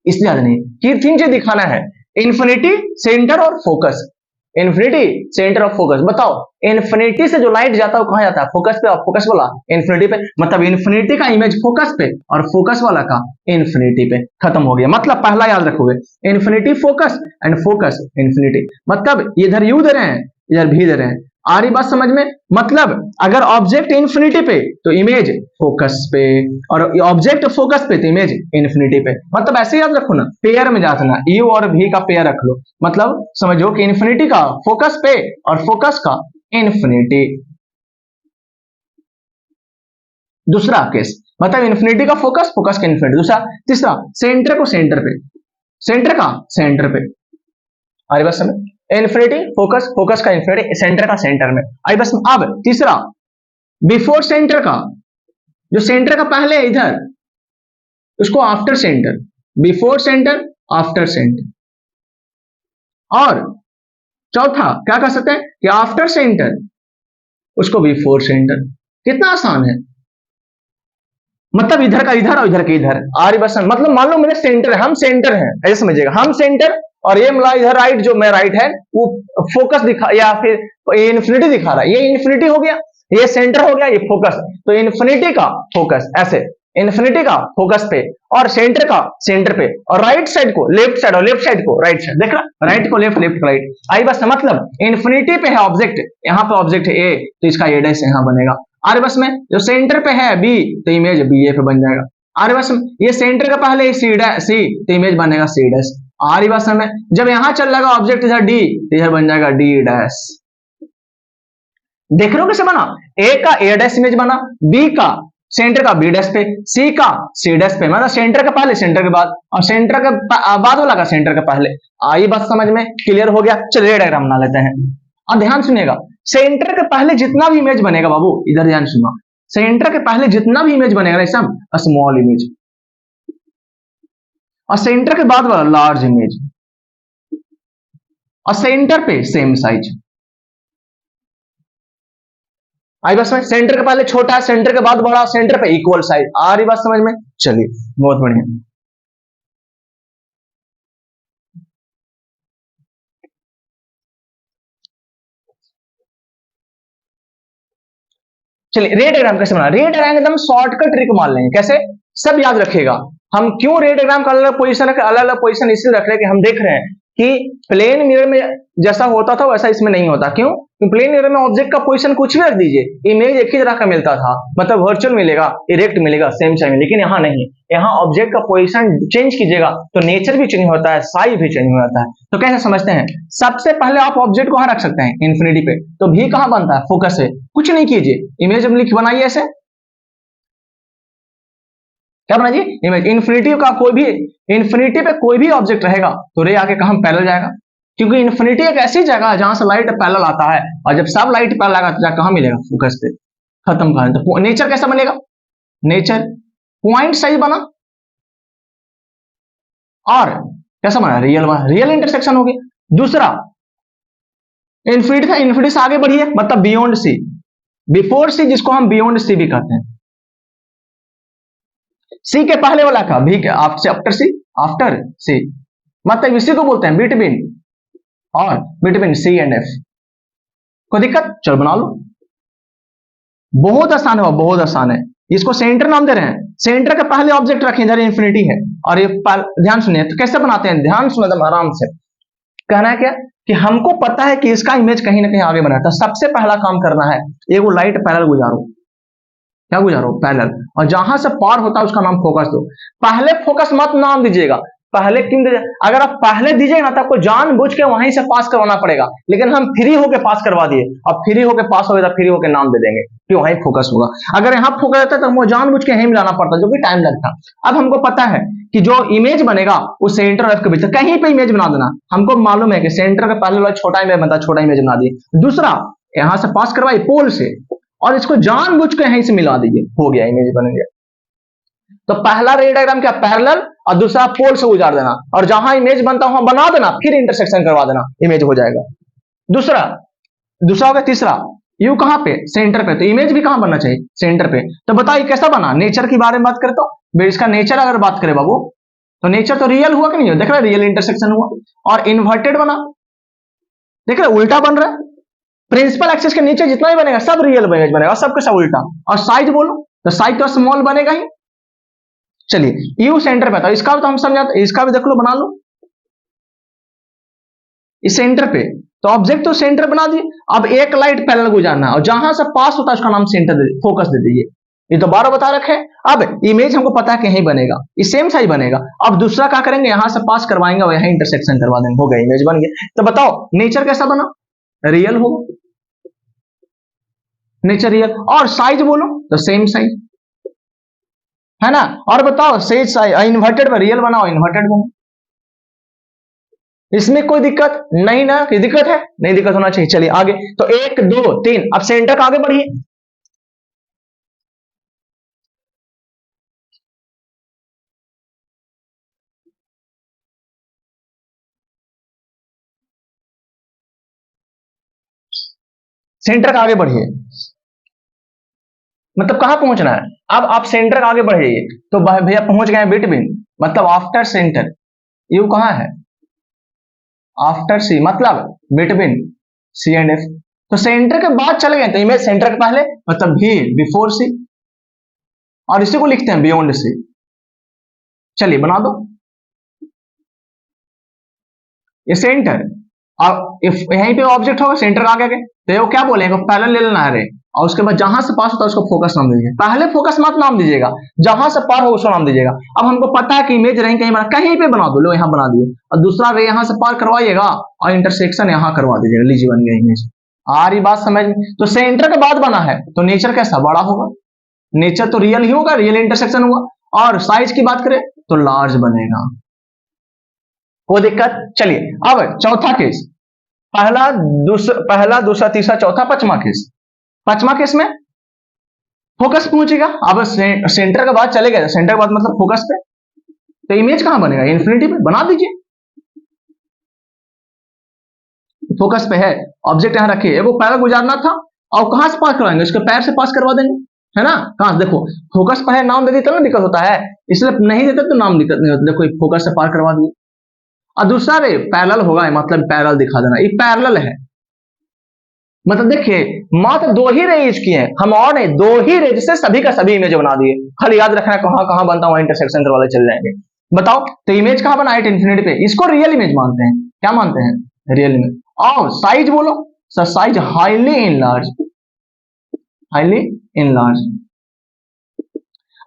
Speaker 1: इसलिए याद नहीं कि तीन चीज दिखाना है, इन्फिनिटी, सेंटर और फोकस। इन्फिनिटी, सेंटर और फोकस। बताओ, इन्फिनिटी से जो लाइट जाता है वो कहां जाता है? फोकस पे, और फोकस वाला इन्फिनिटी पे। मतलब इन्फिनिटी का इमेज फोकस पे और फोकस वाला का इन्फिनिटी पे। खत्म हो गया। मतलब पहला याद रखोगे, infinity focus and focus infinity. मतलब इधर यू दे रहे हैं, इधर भी दे रहे हैं। आ रही बात समझ में? मतलब अगर ऑब्जेक्ट इन्फिनिटी पे तो इमेज फोकस पे, और ऑब्जेक्ट फोकस पे तो इमेज इन्फिनिटी पे। मतलब ऐसे याद रखो ना, पेयर में जाना, यू और भी का पेयर रख लो। मतलब समझो कि इन्फिनिटी का फोकस पे और फोकस का इन्फिनिटी। दूसरा केस, मतलब इन्फिनिटी का फोकस, फोकस का इन्फिनिटी। दूसरा, तीसरा, सेंटर को सेंटर पे, सेंटर का सेंटर पे। अरे बस समझ, इन्फिनिटी फोकस, फोकस का इन्फिनिटी, सेंटर का सेंटर में। आई बस। अब तीसरा, बिफोर सेंटर का, जो सेंटर का पहले है इधर, उसको after centre, before centre, after centre. और चौथा क्या कर सकते हैं कि आफ्टर सेंटर, उसको बिफोर सेंटर। कितना आसान है। मतलब इधर का इधर और इधर के इधर। आर बस, मतलब मान लो मेरे सेंटर है, हम सेंटर हैं, ऐसे समझिएगा, हम सेंटर, और ये मतलब इधर राइट जो मैं राइट है वो फोकस दिखा या फिर इन्फिनिटी दिखा रहा है, ये इन्फिनिटी हो गया, ये सेंटर हो गया, ये फोकस। तो इन्फिनिटी का फोकस ऐसे, इन्फिनिटी का फोकस पे और सेंटर का सेंटर पे, और राइट साइड को लेफ्ट साइड और लेफ्ट साइड को राइट साइड। देख रहा, राइट को लेफ्ट, लेफ्ट को राइट। आई बस, मतलब इन्फिनिटी पे है ऑब्जेक्ट, यहाँ पे ऑब्जेक्ट है ए, तो इसका ए डैश यहाँ बनेगा। आर बस में जो सेंटर पे है बी, तो इमेज बी ए पे बन जाएगा। आर बस में ये सेंटर का पहले सी सी, तो इमेज बनेगा सी डैश। आर बस में जब यहां चल जाएगा ऑब्जेक्ट इधर डी, तो इधर बन जाएगा डी डैश। देख रहे हो कैसे बना? ए का ए डैश इमेज बना, बी का सेंटर का बी डैश पे, सी का सी डैश पे, मतलब सेंटर के पहले सेंटर के बाद, और सेंटर के बाद वाला का सेंटर के पहले। आई बात समझ में? क्लियर हो गया। चलिए डायग्राम बना लेते हैं। अब ध्यान सुनिएगा, सेंटर के पहले जितना भी इमेज बनेगा, बाबू इधर ध्यान सुनो, सेंटर के पहले जितना भी इमेज बनेगा ना, सब स्मॉल इमेज, और सेंटर के बाद वाला लार्ज इमेज, और सेंटर पे सेम साइज। आई बात समझ? सेंटर के पहले छोटा, सेंटर के बाद बड़ा, सेंटर पे इक्वल साइज। आ रही बात समझ में? चलिए, बहुत बढ़िया। चलिए, रे डायग्राम कैसे बना? रे डायग्राम एकदम शॉर्टकट ट्रिक मान लेंगे। कैसे? सब याद रखिएगा। हम क्यों रे डायग्राम का अलग अलग पोजीशन रखे, अलग अलग पोजीशन इसलिए रख रहे हैं कि हम देख रहे हैं कि प्लेन मिरर में जैसा होता था वैसा इसमें नहीं होता। क्यों? प्लेन मिरर में ऑब्जेक्ट का पोजीशन कुछ भी रख दीजिए, इमेज एक ही तरह का मिलता था, मतलब वर्चुअल मिलेगा, इरेक्ट मिलेगा, सेम सेम। लेकिन यहाँ नहीं, यहाँ ऑब्जेक्ट का पोजीशन चेंज कीजिएगा तो नेचर भी चेंज होता है, साइज भी चेंज हो जाता है। तो कैसे समझते हैं? सबसे पहले आप ऑब्जेक्ट को कहां रख सकते हैं? इन्फिनिटी पे। तो भी कहां बनता है? फोकस है। कुछ नहीं कीजिए, इमेज लिख बनाइए ऐसे, क्या बना जी, इमेज। इन्फिनिटी का कोई भी, इन्फिनिटी पे कोई भी ऑब्जेक्ट रहेगा तो रे आके कहां, पैरेलल जाएगा, क्योंकि इन्फिनिटी एक ऐसी जगह है जहां से लाइट पैरेलल आता है, और जब सब लाइट पैरेलल आएगा तो जाकर कहां मिलेगा, फोकस पे। खत्म कहानी। तो नेचर कैसा बनेगा, नेचर पॉइंट सही बना, और कैसा बना, रियल बना, रियल इंटरसेक्शन हो गया। दूसरा इन्फिनिटी था, इन्फिनिटी से आगे बढ़िए, मतलब बियॉन्ड सी, बिफोर सी, जिसको हम बियॉन्ड सी भी कहते हैं। सी के पहले वाला का भी, आफ्टर सी, आफ्टर सी, मतलब इसी को बोलते हैं बिटवीन, और बिटवीन सी एंड एफ। कोई दिक्कत, चलो बना लो। बहुत आसान है, बहुत आसान है। इसको सेंटर नाम दे रहे हैं, सेंटर के पहले ऑब्जेक्ट रखें, इधर इन्फिनिटी है, और ये ध्यान सुनिए तो कैसे बनाते हैं, ध्यान सुनो एकदम आराम से। कहना है क्या कि हमको पता है कि इसका इमेज कहीं ना कहीं आगे बना था, सबसे पहला काम करना है, एगो लाइट पैरेलल गुजारो, क्या गुजारो, पैरेलल, और जहां से पार होता है उसका नाम फोकस दो। पहले फोकस मत नाम दीजिएगा, पहले क्यों दीजिए, अगर आप पहले दीजिएगा ना तो आपको जानबूझ के वहीं से पास करवाना पड़ेगा, लेकिन हम फ्री होके पास करवा दिए, अब फ्री होके पास हो गया तो फ्री होके नाम दे देंगे कि वहीं फोकस होगा। अगर यहाँ फोकस रहता तो हमको जानबूझ के यहीं मिलाना पड़ता, जो कि टाइम लगता। अब हमको पता है कि जो इमेज बनेगा वो सेंटर और एफ के बीच, कहीं पे इमेज बना देना, हमको मालूम है कि सेंटर के पहले वाला छोटा इमेज बनता, छोटा इमेज बना दिए। दूसरा यहां से पास करवाई पोल से, और इसको जानबूझ के यहीं से मिला दीजिए, हो गया, इमेज बन गया। तो पहला रे डायग्राम क्या, पैरेलल, और दूसरा पोल से गुजार देना, और जहां इमेज बनता वहां बना देना, फिर इंटरसेक्शन करवा देना, इमेज हो जाएगा। दूसरा दूसरा हो गया। तीसरा यू कहां पे, सेंटर पे, तो इमेज भी कहां बनना चाहिए, सेंटर पे। तो बताइए कैसा बना, नेचर की बारे में बात करता हूं, इसका नेचर अगर बात करें बाबू, तो नेचर तो रियल हुआ कि नहीं, देख रहे रियल इंटरसेक्शन हुआ, और इन्वर्टेड बना, देख रहे उल्टा बन रहा है। प्रिंसिपल एक्सिस के नीचे जितना भी बनेगा सब रियल इमेज बनेगा, सबके सब उल्टा। और साइज बोलो तो साइज तो स्मॉल बनेगा ही। चलिए यू सेंटर पे था, इसका भी तो हम समझाते, इसका भी देख लो, बना लो इस सेंटर पे, तो ऑब्जेक्ट तो सेंटर बना दिए। अब एक लाइट पैरेलल गुजारना है, और जहां से पास होता है उसका नाम सेंटर दे, फोकस दे दीजिए। ये तो 12 बता रखे। अब इमेज हमको पता है कि यहीं बनेगा, इस सेम साइज बनेगा। अब दूसरा क्या करेंगे, यहां से पास करवाएंगे और यहां इंटरसेक्शन करवा देंगे, हो गया, इमेज बन गया। तो बताओ नेचर कैसा बना, रियल होगा, नेचर रियल। और साइज बोलो तो सेम साइज है ना। और बताओ सेज साइज, इन्वर्टेड में रियल बनाओ, इन्वर्टेड बनाओ, इसमें कोई दिक्कत नहीं ना, कोई दिक्कत है नहीं, दिक्कत होना चाहिए। चलिए आगे, तो 1 2 3, अब सेंटर का आगे बढ़िए। सेंटर का आगे बढ़िए, मतलब कहां पहुंचना है। अब आप सेंटर का आगे बढ़िए, तो भैया पहुंच गए बिटवीन, मतलब आफ्टर सेंटर, यू कहां है, आफ्टर सी, मतलब बिटवीन सी एंड एफ। तो सेंटर के बाद चले गए तो इमेज सेंटर के पहले, मतलब भी बिफोर सी, और इसी को लिखते हैं बियॉन्ड सी। चलिए बना दो ये सेंटर, और यहीं पे ऑब्जेक्ट होगा सेंटर आगे के, तो ये क्या बोलेंगे, पैरेलल ले लेना है रे, और उसके बाद जहां से पास होता है उसको फोकस नाम दीजिए। पहले फोकस मत नाम दीजिएगा, जहां से पार हो उसको नाम दीजिएगा। अब हमको पता है कि इमेज रही कहीं बना, कहीं पे बना दो, लो यहां बना दिए, और दूसरा रे यहां से पार करवाइएगा और इंटरसेक्शन यहां करवा दीजिएगा, लीजिए बन गया इमेज। आ रही बात समझ में। तो सेंटर के बाद बना है तो नेचर कैसा, बड़ा होगा, नेचर तो रियल ही होगा, रियल इंटरसेक्शन हुआ। और साइज की बात करें तो लार्ज बनेगा, कोई दिक्कत। चलिए अब चौथा केस, पहला दूसरा तीसरा चौथा पांचवा केस। पांचवा केस में फोकस पहुंचेगा, अब सेंटर के बाद चले गए, सेंटर के बाद मतलब फोकस पे, तो इमेज कहां बनेगा, इन्फिनिटी पे बना दीजिए। फोकस पे है, ऑब्जेक्ट यहां रखिए, वो पैर गुजारना था, और कहां से पास करवाएंगे, उसके पैर से पास करवा देंगे, है ना। कहां देखो, फोकस पर है, नाम दे देते ना दिक्कत होता है, इसलिए नहीं देते तो नाम दिक्कत नहीं होता। देखो फोकस से पार करवा दिए, और दूसरा रे पैरेलल होगा, मतलब पैरेलल दिखा देना, ये पैरेलल है, मतलब देखिए मात्र 2 ही रे यूज किए हैं हम, और नहीं, 2 ही रे से सभी का सभी इमेज बना दिए। खाली याद रखना कहां कहां बनता, वहां इंटरसेक्शन वाले चल जाएंगे। बताओ तो इमेज कहां बना, एट इंफिनिटी पे, इसको रियल इमेज मानते हैं, क्या मानते हैं, रियल इमेज। और साइज बोलो, size highly enlarge, highly enlarge.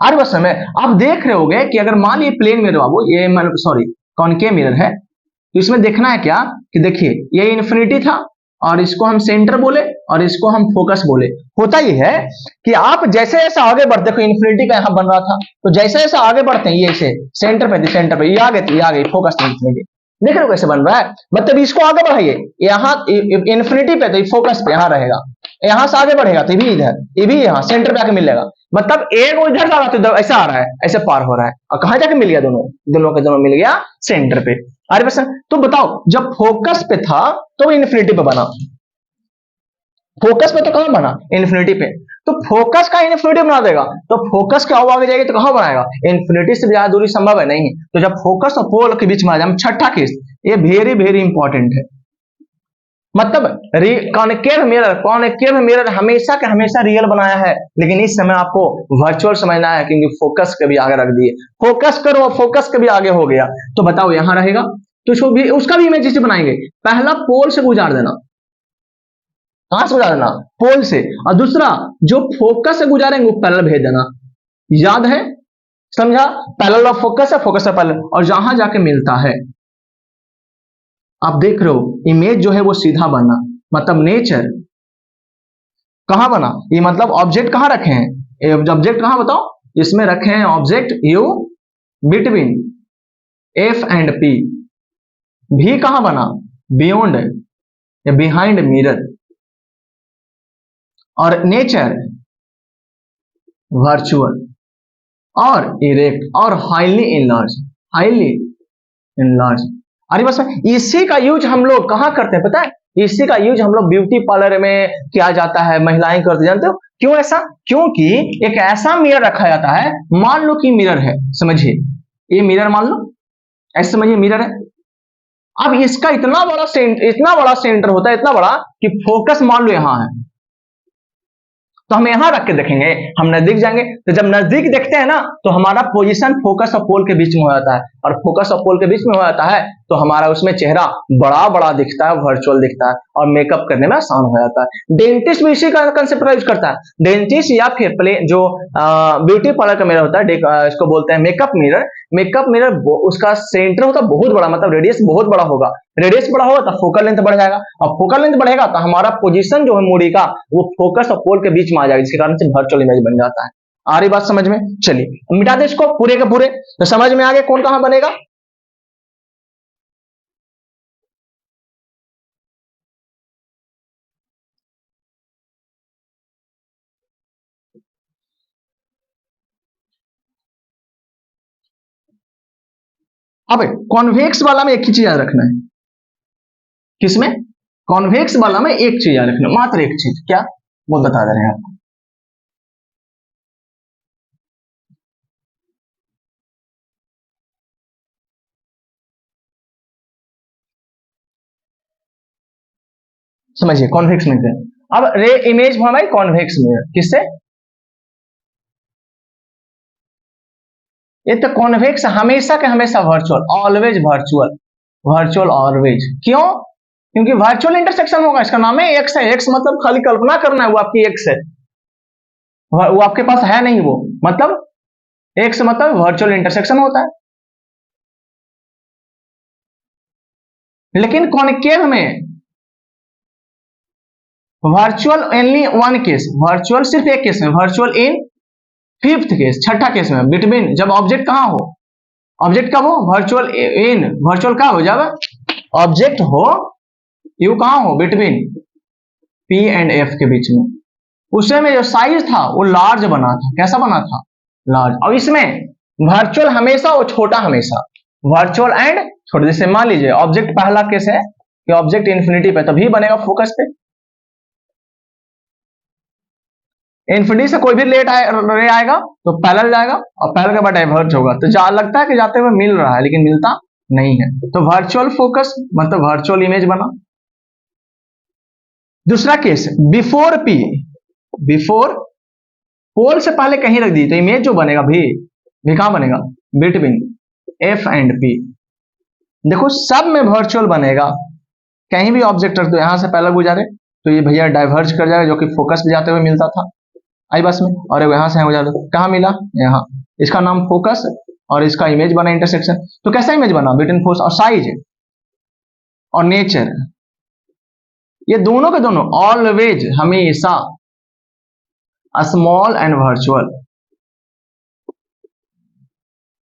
Speaker 1: अरे बस समय आप देख रहे होगे कि अगर मान लीजिए प्लेन मिरर बाबू, ये सॉरी कॉनकेव मिरर है, तो इसमें देखना है क्या कि देखिए ये इन्फिनिटी था, और इसको हम सेंटर बोले, और इसको हम फोकस बोले। होता ही है कि आप जैसे जैसे आगे बढ़ते, देखो इन्फिनिटी का यहां बन रहा था, तो जैसे जैसे आगे बढ़ते हैं ये ऐसे सेंटर पे ये आ गई फोकस इन्फिनिटी। देख रहे हो कैसे बन रहा है, मतलब इसको आगे बढ़ाइए, यहाँ इन्फिनिटी पे तो फोकस पे यहाँ रहेगा, यहां से आगे बढ़ेगा तो ये भी इधर, ये भी यहाँ सेंटर पे आके मिलेगा, मतलब एक इधर जा रहा तो ऐसा आ रहा है, ऐसे पार हो रहा है, और कहां जाके मिल गया, दोनों दोनों के दोनों मिल गया सेंटर पे। अरे बस, तो बताओ जब फोकस पे था तो इन्फिनिटी पे बना, फोकस पे तो कहां बना, इन्फिनिटी पे, तो फोकस का इन्फिनिटी बना देगा, तो फोकस के आगे जाएगी तो कहां बनाएगा, इन्फिनिटी से ज्यादा दूरी संभव है नहीं, तो जब फोकस और पोल के बीच में आ जाए, छठा केस, ये वेरी वेरी इंपॉर्टेंट है, मतलब कॉन्केव मिरर हमेशा के हमेशा रियल बनाया है, लेकिन इस समय आपको वर्चुअल समझना है, क्योंकि फोकस कभी आगे रख दिए, फोकस करो, फोकस कभी आगे हो गया, तो बताओ यहां रहेगा, तो उसका भी इमेज इसे बनाएंगे, पहला पोल से गुजार देना, कहां से गुजार देना, पोल से, और दूसरा जो फोकस से गुजारेंगे वो पैरेलल भेज देना, याद है, समझा, पैरेलल ऑफ फोकस है, फोकस है पैरेलल, और जहां जाके मिलता है, आप देख रहे हो इमेज जो है वो सीधा बना, मतलब नेचर कहां बना, ये मतलब ऑब्जेक्ट कहां रखे हैं, ऑब्जेक्ट कहां बताओ, इसमें रखे हैं object you between F and P, भी कहां बना, बियॉन्ड या बिहाइंड मिरर, और नेचर वर्चुअल और इरेक्ट और हाईली इनलार्ज। अरे बस इसी का यूज हम लोग कहां करते हैं पता है, इसी का यूज हम लोग ब्यूटी पार्लर में किया जाता है, महिलाएं करती, जानते हो क्यों ऐसा, क्योंकि एक ऐसा मिरर रखा जाता है, मान लो कि मिरर है, समझिए ये मिरर मान लो, ऐसे समझिए मिरर है, अब इसका इतना बड़ा सेंटर होता है, इतना बड़ा कि फोकस मान लो यहां है, तो हम यहां रख के देखेंगे, हम नजदीक जाएंगे, तो जब नजदीक देखते हैं ना, तो हमारा पोजीशन फोकस और पोल के बीच में हो जाता है, और फोकस और पोल के बीच में हो जाता है, तो हमारा उसमें चेहरा बड़ा बड़ा दिखता है, वर्चुअल दिखता है, और मेकअप करने में आसान हो जाता है। डेंटिस्ट भी इसी का कंसेप्ट का यूज करता है, डेंटिस्ट या फिर जो ब्यूटी पार्लर का मिरर होता है, इसको बोलते हैं मेकअप मिरर। मेकअप मिरर उसका सेंटर होता है बहुत बड़ा, मतलब रेडियस बहुत बड़ा होगा, रेडियस बड़ा होगा तो फोकल लेंथ बढ़ जाएगा, और फोकल लेंथ बढ़ेगा तो हमारा पोजीशन जो है मूडी का वो फोकस और पोल के बीच में आ जाएगा, जिसके कारण से वर्चुअल इमेज बन जाता है। आ रही बात समझ में, चलिए मिटा दे इसको पूरे के पूरे, तो समझ में आ गया कौन कहां बनेगा। अब कॉन्वेक्स वाला में एक ही चीज याद रखना है, किसमें, कॉन्वेक्स वाला में एक चीज याद रखना, मात्र एक चीज, क्या वो बता दे रहे हैं आपको, समझिए कॉन्वेक्स मिरर, अब रे इमेज हमारी कॉन्वेक्स मिरर किससे, ये तो कॉन्वेक्स हमेशा के हमेशा virtual, always virtual, virtual always, क्यों, क्योंकि वर्चुअल इंटरसेक्शन होगा, इसका नाम है एक्स है, एक्स मतलब खाली कल्पना करना है, वो आपकी एक्स है, वो आपके पास है नहीं, वो मतलब एक्स मतलब वर्चुअल इंटरसेक्शन होता है, लेकिन कॉन्केव में virtual only one case, virtual सिर्फ एक केस में, वर्चुअल इन फिफ्थ केस, छठा केस में, बिटवीन जब ऑब्जेक्ट कहां हो, ऑब्जेक्ट कब हो, वर्चुअल इन, वर्चुअल कहां हो जाएगा, ऑब्जेक्ट हो, यू कहां हो, बिटवीन पी एंड एफ के बीच में, उसे में जो साइज था वो लार्ज बना था, कैसा बना था, लार्ज, और इसमें वर्चुअल हमेशा और छोटा हमेशा, वर्चुअल एंड छोटा, जैसे मान लीजिए ऑब्जेक्ट पहला केस है कि ऑब्जेक्ट इन्फिनिटी पे, तभी बनेगा फोकस पे, इन्फिनिटी से कोई भी रे आएगा तो पैरेलल जाएगा, और पैरेलल के बाद डाइवर्ज होगा, तो लगता है कि जाते हुए मिल रहा है, लेकिन मिलता नहीं है, तो वर्चुअल फोकस मतलब वर्चुअल इमेज बना। दूसरा केस बिफोर पी, बिफोर पोल से पहले कहीं रख दी, तो इमेज जो बनेगा भी कहां बनेगा, बिटवीन एफ एंड पी, देखो सब में वर्चुअल बनेगा, कहीं भी ऑब्जेक्ट रख दो, यहां से पहले गुजारे तो ये भैया डाइवर्ज कर जाएगा, जो कि फोकस पे जाते हुए मिलता था, आई बस में, और यहां से गुजारे कहां मिला, यहाँ, इसका नाम फोकस, और इसका इमेज बना इंटरसेक्शन, तो कैसा इमेज बना, बिटवीन फोर्स और साइज और नेचर, ये दोनों के दोनों ऑलवेज हमेशा स्मॉल एंड वर्चुअल,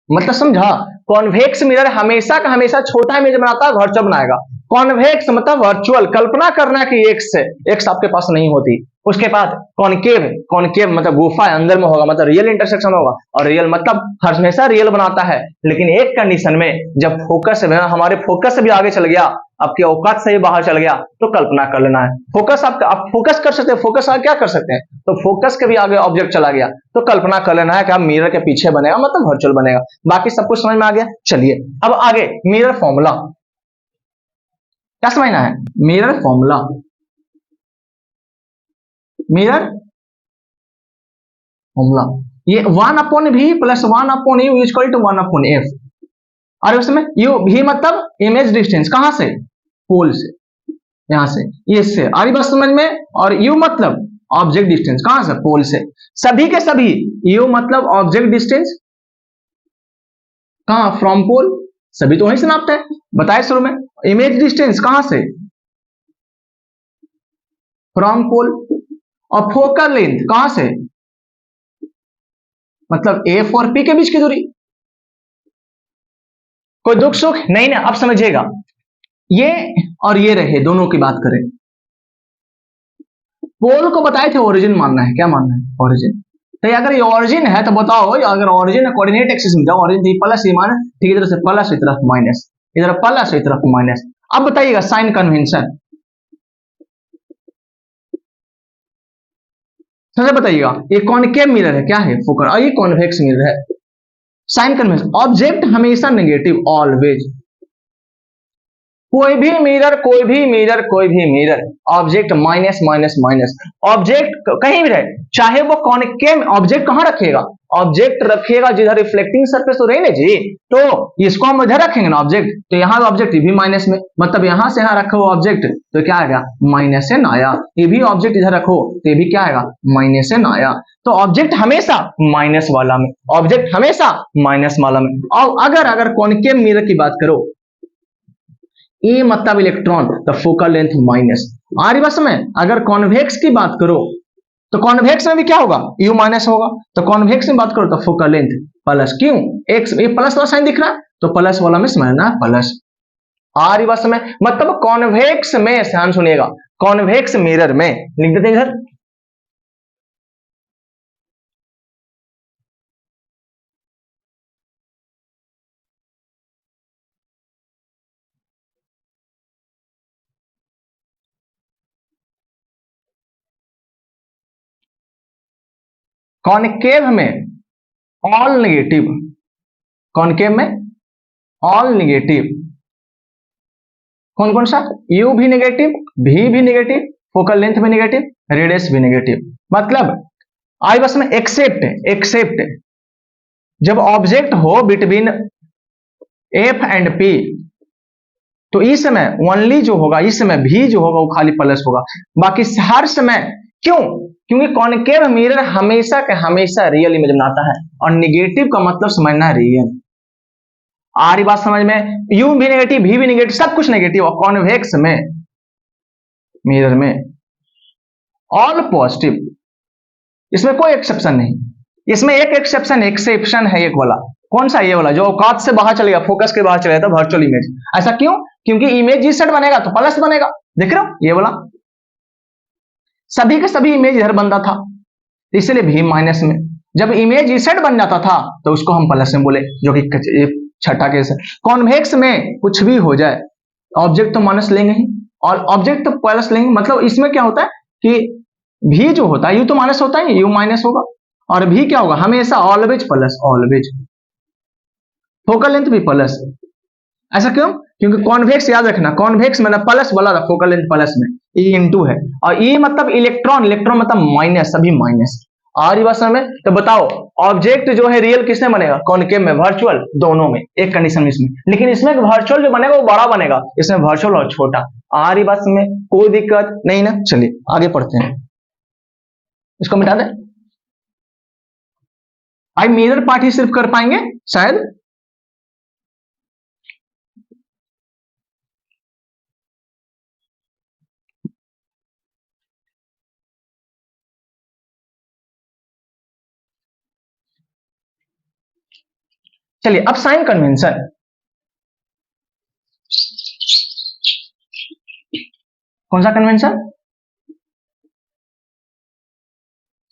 Speaker 1: मतलब समझा। कॉन्वेक्स मिरर हमेशा का हमेशा छोटा इमेज बनाता है, वर्चुअल बनाएगा। कॉन्वेक्स मतलब वर्चुअल, कल्पना करना कि एक्स है, एक्स आपके पास नहीं होती। उसके बाद कॉनकेव, कॉनकेव मतलब गुफा अंदर में होगा, मतलब रियल इंटरसेक्शन होगा। और रियल मतलब हमेशा रियल बनाता है, लेकिन एक कंडीशन में, जब फोकस हमारे फोकस से भी आगे चल गया, आपके औकात से भी बाहर चल गया, तो कल्पना कर लेना है। फोकस आप फोकस कर सकते हैं, फोकस क्या कर सकते हैं, तो फोकस के भी आगे ऑब्जेक्ट चला गया तो कल्पना कर लेना है कि आप मिरर के पीछे बनेगा, मतलब वर्चुअल बनेगा। बाकी सब कुछ समझ में आ गया। चलिए अब आगे मिरर फॉर्मूला, क्या समझना है, मिरर फॉर्मूला, मिरर फॉर्मूला, ये 1/v plus 1/u equal to 1/f। और उसमें यू भी मतलब इमेज डिस्टेंस, कहां से, पोल से, यहां से, ये से आ रही बात समझ में। और यू मतलब ऑब्जेक्ट डिस्टेंस, कहां से, पोल से। सभी के सभी यू मतलब ऑब्जेक्ट डिस्टेंस कहां, फ्रॉम पोल, सभी तो वहीं से नापते हैं, बताए शुरू में। इमेज डिस्टेंस कहां से, फ्रॉम पोल। और फोकल लेंथ कहां से, मतलब एफ और पी के बीच की दूरी। कोई दुख सुख नहीं ना, अब समझिएगा। ये और ये रहे, दोनों की बात करें, पोल को बताए थे ओरिजिन मानना है, क्या मानना है, ओरिजिन। तो अगर ये ओरिजिन है तो बताओ, अगर ओरिजिन है कोऑर्डिनेट एक्सिस में जाओ, ओरिजिन प्लस ही माइनस, ठीक, इधर से प्लस इस तरफ माइनस, इधर प्लस इस तरफ माइनस। अब बताइएगा साइन कन्वेंशन, सबसे बताइएगा, ये कॉनकेव मिरर है, क्या है, फोकल, और ये कॉन्वेक्स मिरर है। साइन कन्वेंशन, ऑब्जेक्ट हमेशा नेगेटिव, ऑलवेज। कोई भी मिरर, कोई भी मिरर, कोई भी mirror, object minus minus minus, object कहीं भी रहे, चाहे वो कॉनकेव, ऑब्जेक्ट कहां रखिएगा, ऑब्जेक्ट रखिएगा जिधर रिफ्लेक्टिंग सरफेस तो रही ना जी, तो इसको हम इधर रखेंगे ना ऑब्जेक्ट, तो यहाँ ऑब्जेक्ट भी माइनस में, मतलब यहां से यहाँ रखो ऑब्जेक्ट तो क्या आएगा, माइनस से आया। ये भी ऑब्जेक्ट इधर रखो तो ये भी क्या आएगा, माइनस से आया। तो ऑब्जेक्ट हमेशा माइनस वाला में, ऑब्जेक्ट हमेशा माइनस वाला में। और अगर कॉनकेव मिरर की बात करो, ए मतलब इलेक्ट्रॉन, तो फोकल लेंथ माइनस। आरी बस में अगर कॉन्वेक्स की बात करो तो कॉन्वेक्स में भी क्या होगा, यू माइनस होगा। तो कॉन्वेक्स में बात करो तो फोकल लेंथ प्लस, क्यों, एक्स ये प्लस वाला साइन दिख रहा है तो प्लस वाला में समझना प्लस। आरी बस में मतलब कॉन्वेक्स में, ध्यान सुनिएगा, कॉन्वेक्स मिरर में लिख देते हैं इधर, कॉनकेव में ऑल नेगेटिव, कॉनकेव में ऑल नेगेटिव, कौन कौन सा, यू भी नेगेटिव, भी नेगेटिव, फोकल लेंथ भी नेगेटिव, रेडियस भी नेगेटिव। मतलब आई बस में एक्सेप्ट, एक्सेप्ट जब ऑब्जेक्ट हो बिटवीन एफ एंड पी, तो इस समय ओनली जो होगा, इस समय भी जो होगा वो खाली प्लस होगा, बाकी हर समय, क्यों, क्योंकि कॉनकेव मिरर हमेशा के हमेशा रियल इमेज बनाता है, और निगेटिव का मतलब समझना रियल। आ रही बात समझ में, यू भी नेगेटिव, भी नेगेटिव, सब कुछ नेगेटिव, और कॉन्वेक्स में मिरर में ऑल पॉजिटिव, इसमें कोई एक्सेप्शन नहीं। इसमें एक एक्सेप्शन, एक्सेप्शन है एक वाला, कौन सा, ये वाला जो औकात से बाहर चल गया, फोकस के बाहर चल गया था, वर्चुअल इमेज। ऐसा क्यों, क्योंकि इमेज जिस सेट बनेगा तो प्लस बनेगा, देख रहे हो ये वाला, सभी के सभी इमेज इधर बनता था, इसलिए भी माइनस में। जब इमेज इसेट बन जाता था तो उसको हम प्लस में बोले, जो कि छठा केस है। कॉन्वेक्स में कुछ भी हो जाए, ऑब्जेक्ट तो माइनस लेंगे ही, और ऑब्जेक्ट तो प्लस लेंगे, मतलब इसमें क्या होता है कि भी जो होता है, यू तो माइनस होता है, यू माइनस होगा, और भी क्या होगा, हमेशा always plus, always. Focal length भी प्लस, ऐसा क्यों, क्योंकि कॉन्वेक्स याद रखना, कॉन्वेक्स मतलब प्लस वाला, फोकल लेंथ प्लस में, ई इंटू है, और ई मतलब इलेक्ट्रॉन, इलेक्ट्रॉन मतलब माइनस, सभी माइनस। और ये बात समझ में, तो बताओ ऑब्जेक्ट जो है रियल किसमें बनेगा, कॉनकेव में, वर्चुअल, दोनों में, एक कंडीशन इसमें, लेकिन इसमें वर्चुअल जो बनेगा वो बड़ा बनेगा, इसमें वर्चुअल और छोटा। आ रही बात में कोई दिक्कत नहीं ना, चलिए आगे पढ़ते हैं, इसको मिटा दे। आई मिरर पार्ट ही सिर्फ कर पाएंगे शायद, चलिए अब साइन कन्वेंशन, कौन सा convention?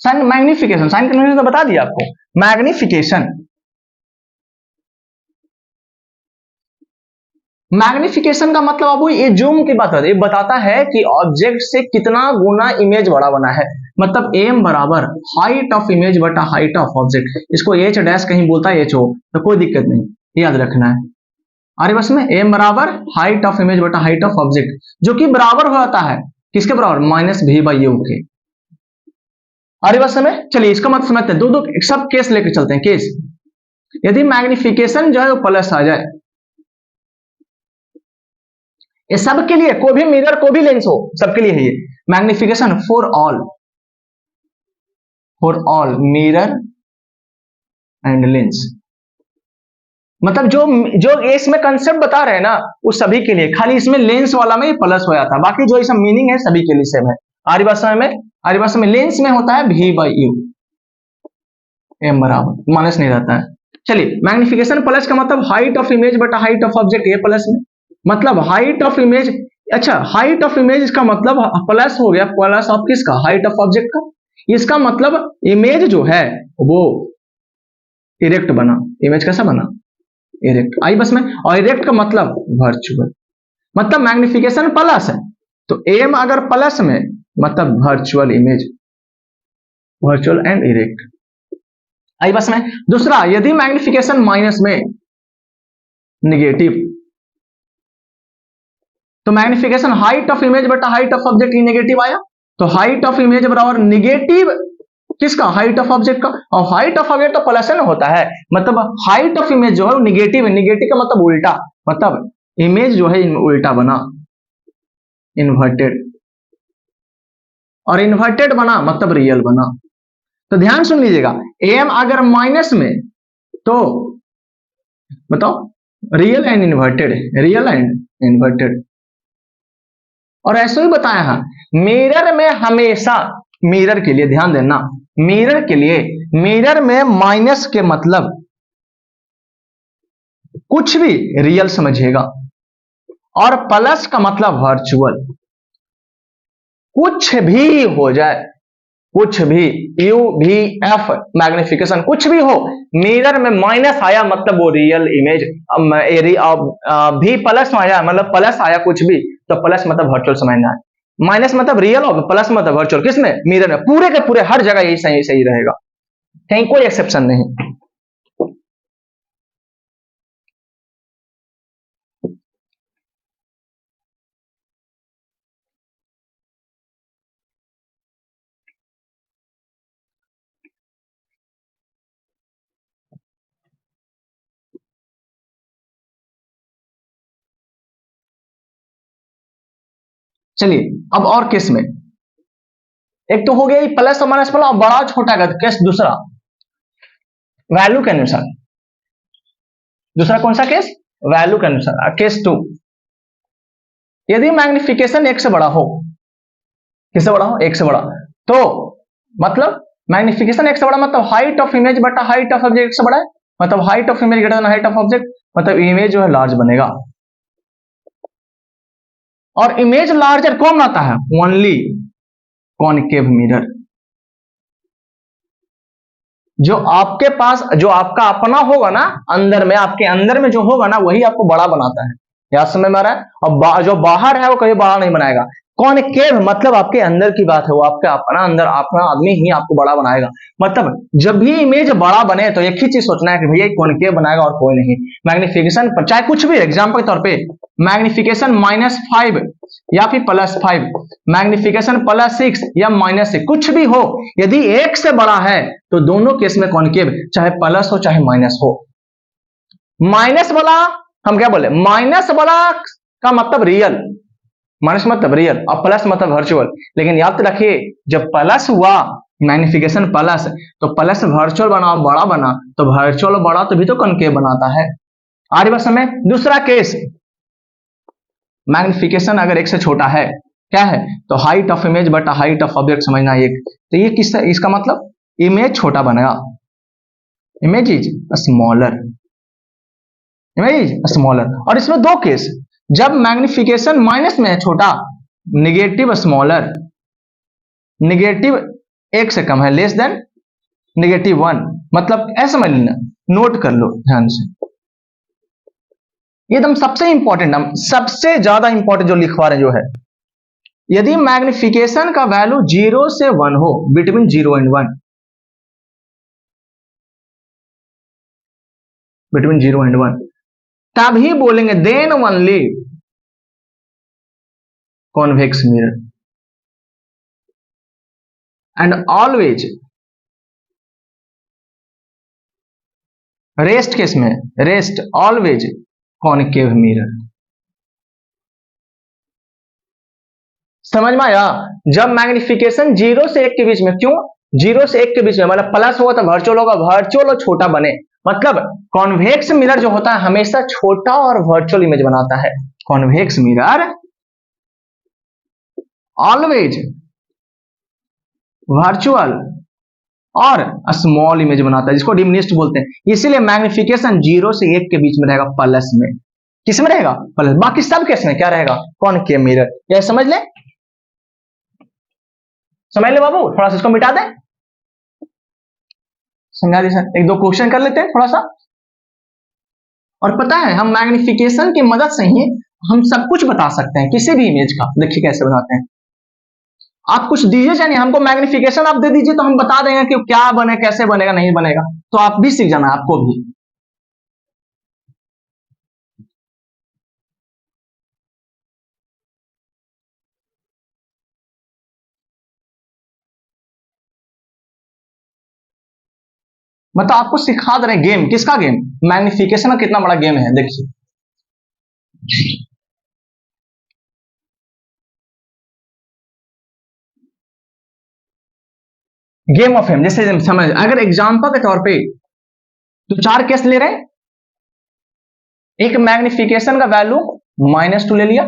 Speaker 1: Sign magnification. Sign convention तो बता दिया आपको, मैग्निफिकेशन। मैग्निफिकेशन का मतलब अब ये जूम की बात है, ये बताता है कि ऑब्जेक्ट से कितना गुना इमेज बड़ा बना है। मतलब एम बराबर हाइट ऑफ इमेज बटा हाइट ऑफ ऑब्जेक्ट। इसको एच डैश कहीं बोलता है एच हो तो कोई दिक्कत नहीं, याद रखना है। अरे बस में एम बराबर हाइट ऑफ इमेज बटा हाइट ऑफ ऑब्जेक्ट, जो कि बराबर हो जाता है किसके बराबर? माइनस भी बाई यू के। अरे बस में चलिए इसका मतलब समझते हैं, दो दो सब केस लेके चलते हैं। केस यदि मैग्निफिकेशन जो है वो प्लस आ जाए, ये सबके लिए, कोई भी मिरर कोई भी लेंस हो सबके लिए है ये magnification for all mirror and lens. मतलब जो जो इसमें कंसेप्ट बता रहे हैं ना वो सभी के लिए, खाली इसमें लेंस वाला में प्लस हो जाता है, बाकी जो इसमें मीनिंग है सभी के लिए सेम है। आर्यभाषा में लेंस में होता है भी बाई यू, एम बराबर माइनस नहीं रहता है। चलिए मैग्निफिकेशन प्लस का मतलब हाइट ऑफ इमेज बटा हाइट ऑफ ऑब्जेक्ट, ये प्लस में मतलब हाइट ऑफ इमेज। अच्छा हाइट ऑफ इमेज इसका मतलब प्लस हो गया, प्लस ऑफ किसका? हाइट ऑफ ऑब्जेक्ट का। इसका मतलब इमेज जो है वो इरेक्ट बना। इमेज कैसा बना? इरेक्ट। आई बस में, और इरेक्ट का मतलब वर्चुअल। मतलब मैग्निफिकेशन प्लस है तो एम अगर प्लस में मतलब virtual image, virtual and erect. आई बस में। दूसरा, यदि मैग्निफिकेशन माइनस में निगेटिव, तो मैग्निफिकेशन हाइट ऑफ इमेज बटा हाइट ऑफ ऑब्जेक्ट नेगेटिव आया, तो हाइट ऑफ इमेज बराबर निगेटिव किसका? हाइट ऑफ ऑब्जेक्ट का। और हाइट ऑफ ऑब्जेक्ट तो प्लस में होता है, मतलब हाइट ऑफ इमेज जो है वो निगेटिव है। निगेटिव का मतलब उल्टा, मतलब इमेज जो है उल्टा बना, इन्वर्टेड। और इन्वर्टेड बना मतलब रियल बना। तो ध्यान सुन लीजिएगा, एम अगर माइनस में तो बताओ real and inverted, real and inverted. और ऐसे ही बताया है मिरर में हमेशा, मिरर के लिए ध्यान देना, मिरर के लिए, मिरर में माइनस के मतलब कुछ भी रियल समझिएगा, और प्लस का मतलब वर्चुअल। कुछ भी हो जाए, कुछ भी, यू भी एफ मैग्निफिकेशन कुछ भी हो, मिरर में माइनस आया मतलब वो रियल इमेज। भी प्लस आया मतलब प्लस आया कुछ भी, तो प्लस मतलब वर्चुअल समझना है। माइनस मतलब रियल और प्लस मतलब वर्चुअल। किसमें? मिरर में। पूरे के पूरे हर जगह यही सही सही रहेगा, कहीं कोई एक्सेप्शन नहीं। चलिए अब और केस में, एक तो हो गया प्लस और माइनस वाला, बड़ा छोटा का केस। दूसरा वैल्यू के अनुसार, दूसरा कौन सा केस? वैल्यू के अनुसार। केस 2, यदि मैग्निफिकेशन एक से बड़ा हो, किससे बड़ा हो? एक से बड़ा, तो मतलब मैग्निफिकेशन एक से बड़ा मतलब हाइट ऑफ इमेज बटा हाइट ऑफ ऑब्जेक्ट से बड़ा है, मतलब height of image greater than height of object, मतलब इमेज जो है लार्ज बनेगा। और इमेज लार्जर कौन बनाता है? Only concave mirror. जो आपके पास, जो आपका अपना होगा ना अंदर में, आपके अंदर में जो होगा ना वही आपको बड़ा बनाता है। याद समझ में आ रहा है? और जो बाहर है वो कभी बड़ा नहीं बनाएगा। कॉनकेव मतलब आपके अंदर की बात है, वो आपका अपना अंदर, अपना आदमी ही आपको बड़ा बनाएगा। मतलब जब भी इमेज बड़ा बने तो एक ही चीज सोचना है कि भैया कॉनकेव बनाएगा और कोई नहीं। मैग्निफिकेशन चाहे कुछ भी, एग्जाम्पल के तौर पे मैग्निफिकेशन -5 या फिर +5, मैग्निफिकेशन +6 या -6, कुछ भी हो, यदि एक से बड़ा है तो दोनों केस में कॉनकेव, चाहे प्लस हो चाहे माइनस हो। माइनस वाला हम क्या बोले? माइनस वाला का मतलब रियल, माइनस मतलब रियल और प्लस मतलब वर्चुअल। लेकिन याद रखिए जब प्लस हुआ मैग्निफिकेशन प्लस, तो प्लस वर्चुअल बना, बड़ा बना, तो वर्चुअल बड़ा तो भी तो कॉनकेव बनाता है। आगे बस समय। दूसरा केस, मैग्निफिकेशन अगर एक से छोटा है, क्या है? तो हाइट ऑफ इमेज बटा हाइट ऑफ ऑब्जेक्ट समझना एक। तो ये किस, इसका मतलब इमेज छोटा बनेगा, image is smaller. Image smaller. और इसमें दो केस, जब मैग्निफिकेशन माइनस में है छोटा, निगेटिव स्मॉलर, निगेटिव एक से कम है, लेस देन -1, मतलब ऐसा समझ लेना, नोट कर लो ध्यान से, एकदम सबसे इंपॉर्टेंट, हम सबसे ज्यादा इंपॉर्टेंट जो लिखवा रहे जो है, यदि मैग्निफिकेशन का वैल्यू 0 से 1 हो, बिटवीन 0 एंड 1, बिटवीन 0 एंड 1, तभी बोलेंगे then only convex mirror, and always rest case में, रेस्ट ऑलवेज कॉनकेव मिरर। समझ में आया? जब मैग्निफिकेशन 0 से 1 के बीच में, क्यों 0 से 1 के बीच में, मतलब प्लस होगा तो वर्चुअल होगा, वर्चुअल और छोटा बने, मतलब कॉन्वेक्स मिरर जो होता है हमेशा छोटा और वर्चुअल इमेज बनाता है। कॉन्वेक्स मिरर ऑलवेज वर्चुअल और स्मॉल इमेज बनाता है, जिसको डिमिनिश्ड बोलते हैं। इसीलिए मैग्निफिकेशन 0 से 1 के बीच में रहेगा, प्लस में। किस में रहेगा? प्लस। बाकी सब केस में क्या रहेगा? Concave mirror. यह समझ ले, समझ ले बाबू, थोड़ा सा इसको मिटा दे, समझा दे सर। एक दो क्वेश्चन कर लेते हैं थोड़ा सा। और पता है हम मैग्निफिकेशन की मदद से ही हम सब कुछ बता सकते हैं किसी भी इमेज का। देखिए कैसे बनाते हैं, आप कुछ दीजिए, चाहिए हमको मैग्निफिकेशन आप दे दीजिए तो हम बता देंगे कि क्या बने, कैसे बनेगा, नहीं बनेगा। तो आप भी सीख जाना, आपको भी। मतलब आपको सिखा दे रहे हैं गेम। किसका गेम? मैग्निफिकेशन का कितना बड़ा गेम है, देखिए। गेम ऑफ फेम, जैसे समझ, अगर एग्जांपल के तौर पे तो 4 केस ले रहे हैं। एक मैग्निफिकेशन का वैल्यू -2 ले लिया,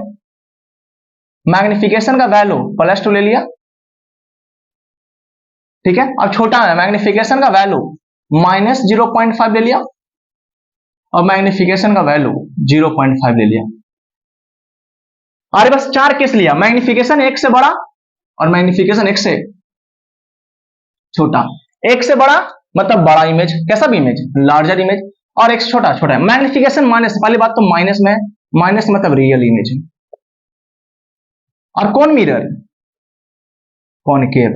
Speaker 1: मैग्निफिकेशन का वैल्यू +2 ले लिया, ठीक है। अब छोटा है, मैग्निफिकेशन का वैल्यू -0.5 ले लिया और मैग्निफिकेशन का वैल्यू 0.5 ले लिया। अरे बस 4 केस लिया, मैग्निफिकेशन 1 से बड़ा और मैग्निफिकेशन 1 से छोटा। 1 से बड़ा मतलब बड़ा इमेज, कैसा भी इमेज, लार्जर इमेज, और 1 से छोटा, छोटा है। मैग्निफिकेशन माइनस, पहली बात तो माइनस में है, माइनस मतलब रियल इमेज। और कौन मिरर? कॉनकेव।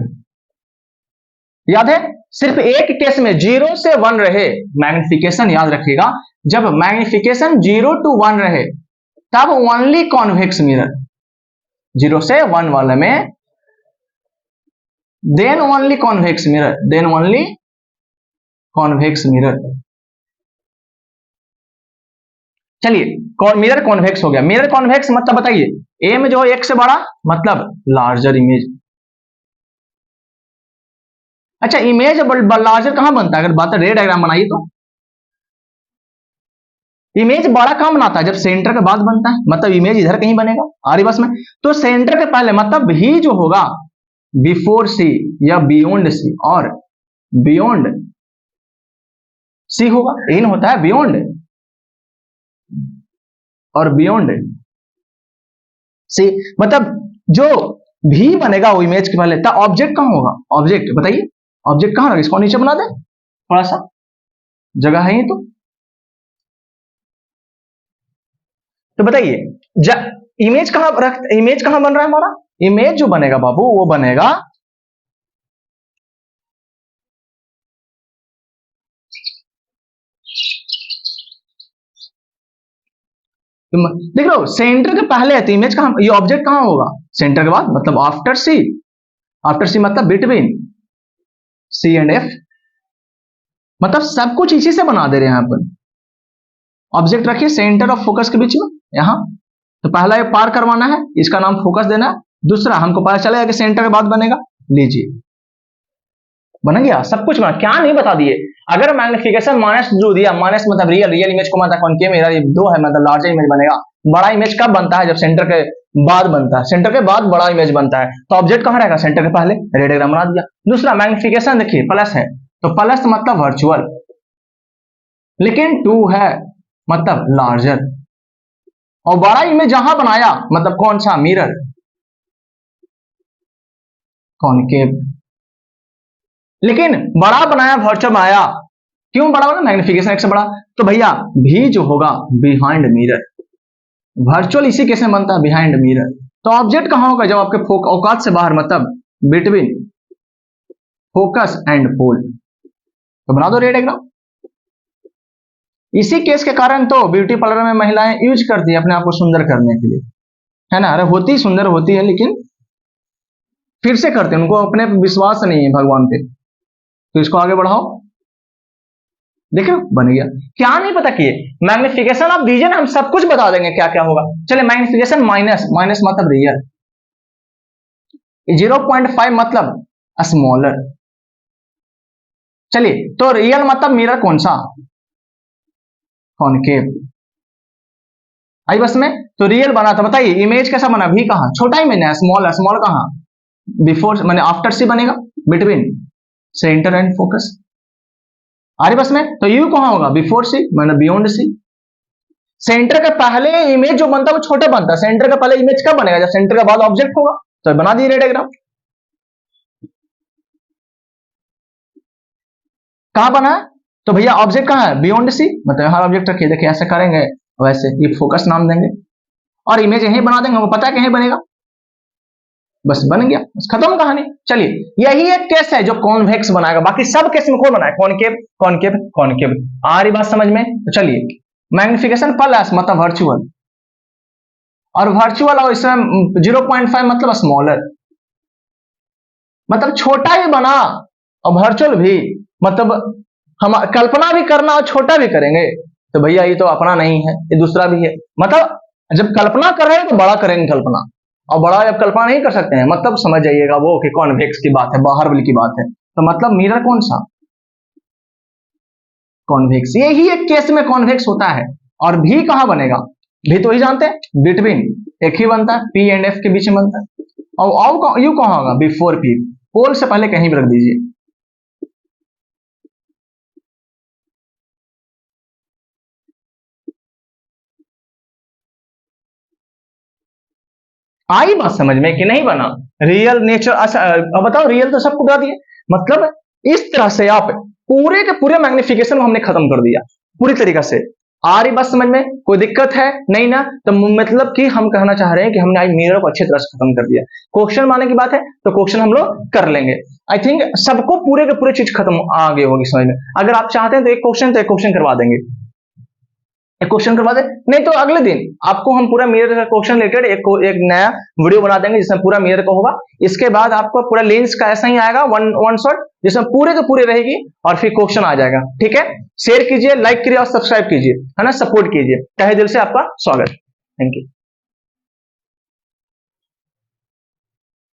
Speaker 1: याद है, सिर्फ एक केस में 0 से 1 रहे मैग्निफिकेशन, याद रखिएगा, जब मैग्निफिकेशन 0 to 1 रहे तब ओनली कॉन्वेक्स मिरर। 0 से 1 वाले में then only convex mirror, then only convex mirror. चलिए, मिरर कॉन्वेक्स हो गया। मिरर कॉन्वेक्स मतलब बताइए, ए में जो है 1 से बड़ा मतलब लार्जर इमेज। अच्छा, इमेज लार्जर कहां बनता है? अगर बात रे डायग्राम बनाइए तो इमेज बड़ा कहां बनाता है? जब सेंटर के बाद बनता है, मतलब इमेज इधर कहीं बनेगा आरी बस में, तो सेंटर के पहले मतलब भी जो होगा बिफोर सी या बियॉन्ड सी और बियॉन्ड सी होगा। इन होता है बियॉन्ड और बियॉन्ड सी, मतलब जो भी बनेगा वो इमेज के पहले। तब ऑब्जेक्ट कहां होगा? ऑब्जेक्ट बताइए, ऑब्जेक्ट कहां रखेगा? इसको नीचे बना दे, थोड़ा सा जगह है ही तो बताइए इमेज कहां रख, इमेज कहां बन रहा है हमारा? इमेज जो बनेगा बाबू वो बनेगा देख लो, सेंटर के पहले है तो इमेज कहां, ये ऑब्जेक्ट कहां होगा? सेंटर के बाद, मतलब आफ्टर सी, आफ्टर सी मतलब बिटवीन सी एंड एफ, मतलब सब कुछ इसी से बना दे रहे हैं यहां पर। ऑब्जेक्ट रखिए सेंटर और फोकस के बीच में, यहां तो पहला ये पार करवाना है, इसका नाम फोकस देना है। दूसरा हमको पता चलेगा कि सेंटर के बाद बनेगा, लीजिए बन गया, सब कुछ बना। क्या नहीं बता दिए? अगर मैग्निफिकेशन माइनस जो दिया, माइनस मतलब रियल, रियल इमेज को मतलब कॉनकेव, मेरा ये 2 है मतलब लार्जर इमेज बनेगा। बड़ा इमेज कब बनता है? जब सेंटर के बाद बनता है, सेंटर के बाद बड़ा इमेज बनता है। तो ऑब्जेक्ट कहां रहेगा? सेंटर के पहले, रेड डायग्राम बना दिया। दूसरा मैग्निफिकेशन देखिए प्लस है, तो प्लस मतलब वर्चुअल, लेकिन 2 है मतलब लार्जर, और बड़ा इमेज जहां बनाया मतलब कौन सा, मिरर, कॉनकेव। लेकिन बड़ा बनाया वर्चुअल बनाया, क्यों बड़ा बना, मैग्निफिकेशन एक से बड़ा। तो भैया भी जो होगा बिहाइंड मिरर, वर्चुअल इसी केस में बनता है बिहाइंड मिरर। तो ऑब्जेक्ट कहां होगा, जब आपके औकात से बाहर, मतलब बिटवीन फोकस एंड पोल। तो बना दो रे डायग्राम। इसी केस के कारण तो ब्यूटी पार्लर में महिलाएं यूज करती है अपने आप को सुंदर करने के लिए, है ना। अरे होती सुंदर होती है, लेकिन फिर से करते हैं, उनको अपने विश्वास नहीं है भगवान पे। तो इसको आगे बढ़ाओ, देखो बन गया। क्या नहीं पता किए, मैग्निफिकेशन आप दीजिए ना, हम सब कुछ बता देंगे क्या क्या होगा। चलिए मैग्निफिकेशन माइनस, माइनस मतलब रियल, 0.5 मतलब स्मॉलर। चलिए तो रियल मतलब मिरर कौन सा, कॉनकेव। आई बस में। तो रियल बना था, बताइए इमेज कैसा बना, भी कहा छोटा इमेज है, स्मॉल, स्मॉल कहा, बिफोर माने आफ्टर सी बनेगा, बिटवीन सेंटर एंड फोकस। आ रही बस में। तो यू कहां होगा, बिफोर सी माने बियॉन्ड सी। सेंटर के पहले इमेज जो बनता है वो छोटा बनता है, सेंटर का पहले इमेज कब बनेगा, जब सेंटर के बाद ऑब्जेक्ट होगा। तो बना दिए डायग्राम। कहां बना है, तो भैया ऑब्जेक्ट कहां है, बियॉन्ड सी, मतलब हर ऑब्जेक्ट रखिए, देखिए ऐसे करेंगे, वैसे ये फोकस नाम देंगे, और इमेज यहीं बना देंगे, वो पता है कहीं बनेगा, बस बन गया, बस खत्म कहानी। चलिए यही एक केस है जो कॉन्वेक्स बनाएगा, बाकी सब केस में कौन बनाए, कॉनकेव कॉनकेव कॉनकेव। आ रही बात समझ में। तो चलिए मैग्निफिकेशन प्लस मतलब वर्चुअल, और वर्चुअल और इसमें 0.5 मतलब स्मॉलर, मतलब छोटा ही बना, और वर्चुअल भी मतलब हम कल्पना भी करना और छोटा भी करेंगे। तो भैया ये तो अपना नहीं है, ये दूसरा भी है। मतलब जब कल्पना कर रहे हैं तो बड़ा करेंगे कल्पना, और बड़ा जब कल्पना नहीं कर सकते हैं, मतलब समझ जाइएगा वो कि कॉन्वेक्स की बात है, बाहर वाली की बात है। तो मतलब मिरर कौन सा, कॉन्वेक्स। यही एक केस में कॉन्वेक्स होता है। और भी कहां बनेगा, भी तो ही जानते हैं, बिटवीन एक ही बनता है, पी एंड एफ के बीच में बनता है। और यू कहां होगा, बिफोर पी, पोल से पहले कहीं भी रख दीजिए। आई बात समझ में कि नहीं बना, रियल नेचर। अब बताओ, रियल तो सबको बता दिए, मतलब इस तरह से आप पूरे के पूरे मैग्निफिकेशन को हमने खत्म कर दिया पूरी तरीके से। आ रही बात समझ में, कोई दिक्कत है नहीं ना। तो मतलब कि हम कहना चाह रहे हैं कि हमने आज मिरर को अच्छी तरह से खत्म कर दिया। क्वेश्चन माने की बात है तो क्वेश्चन हम लोग कर लेंगे। आई थिंक सबको पूरे के पूरे चीज खत्म आ गई होगी समझ में। अगर आप चाहते हैं तो एक क्वेश्चन करवा देंगे, एक क्वेश्चन करवा दे, नहीं तो अगले दिन आपको हम पूरा मिरर का क्वेश्चन रिलेटेड एक नया वीडियो बना देंगे जिसमें पूरा मिरर का होगा। इसके बाद आपको पूरा लेंस का ऐसा ही आएगा, वन शॉट, जिसमें पूरे के पूरे रहेगी, और फिर क्वेश्चन आ जाएगा। ठीक है, शेयर कीजिए, लाइक कीजिए और सब्सक्राइब कीजिए, है ना, सपोर्ट कीजिए। तहे दिल से आपका स्वागत, थैंक यू।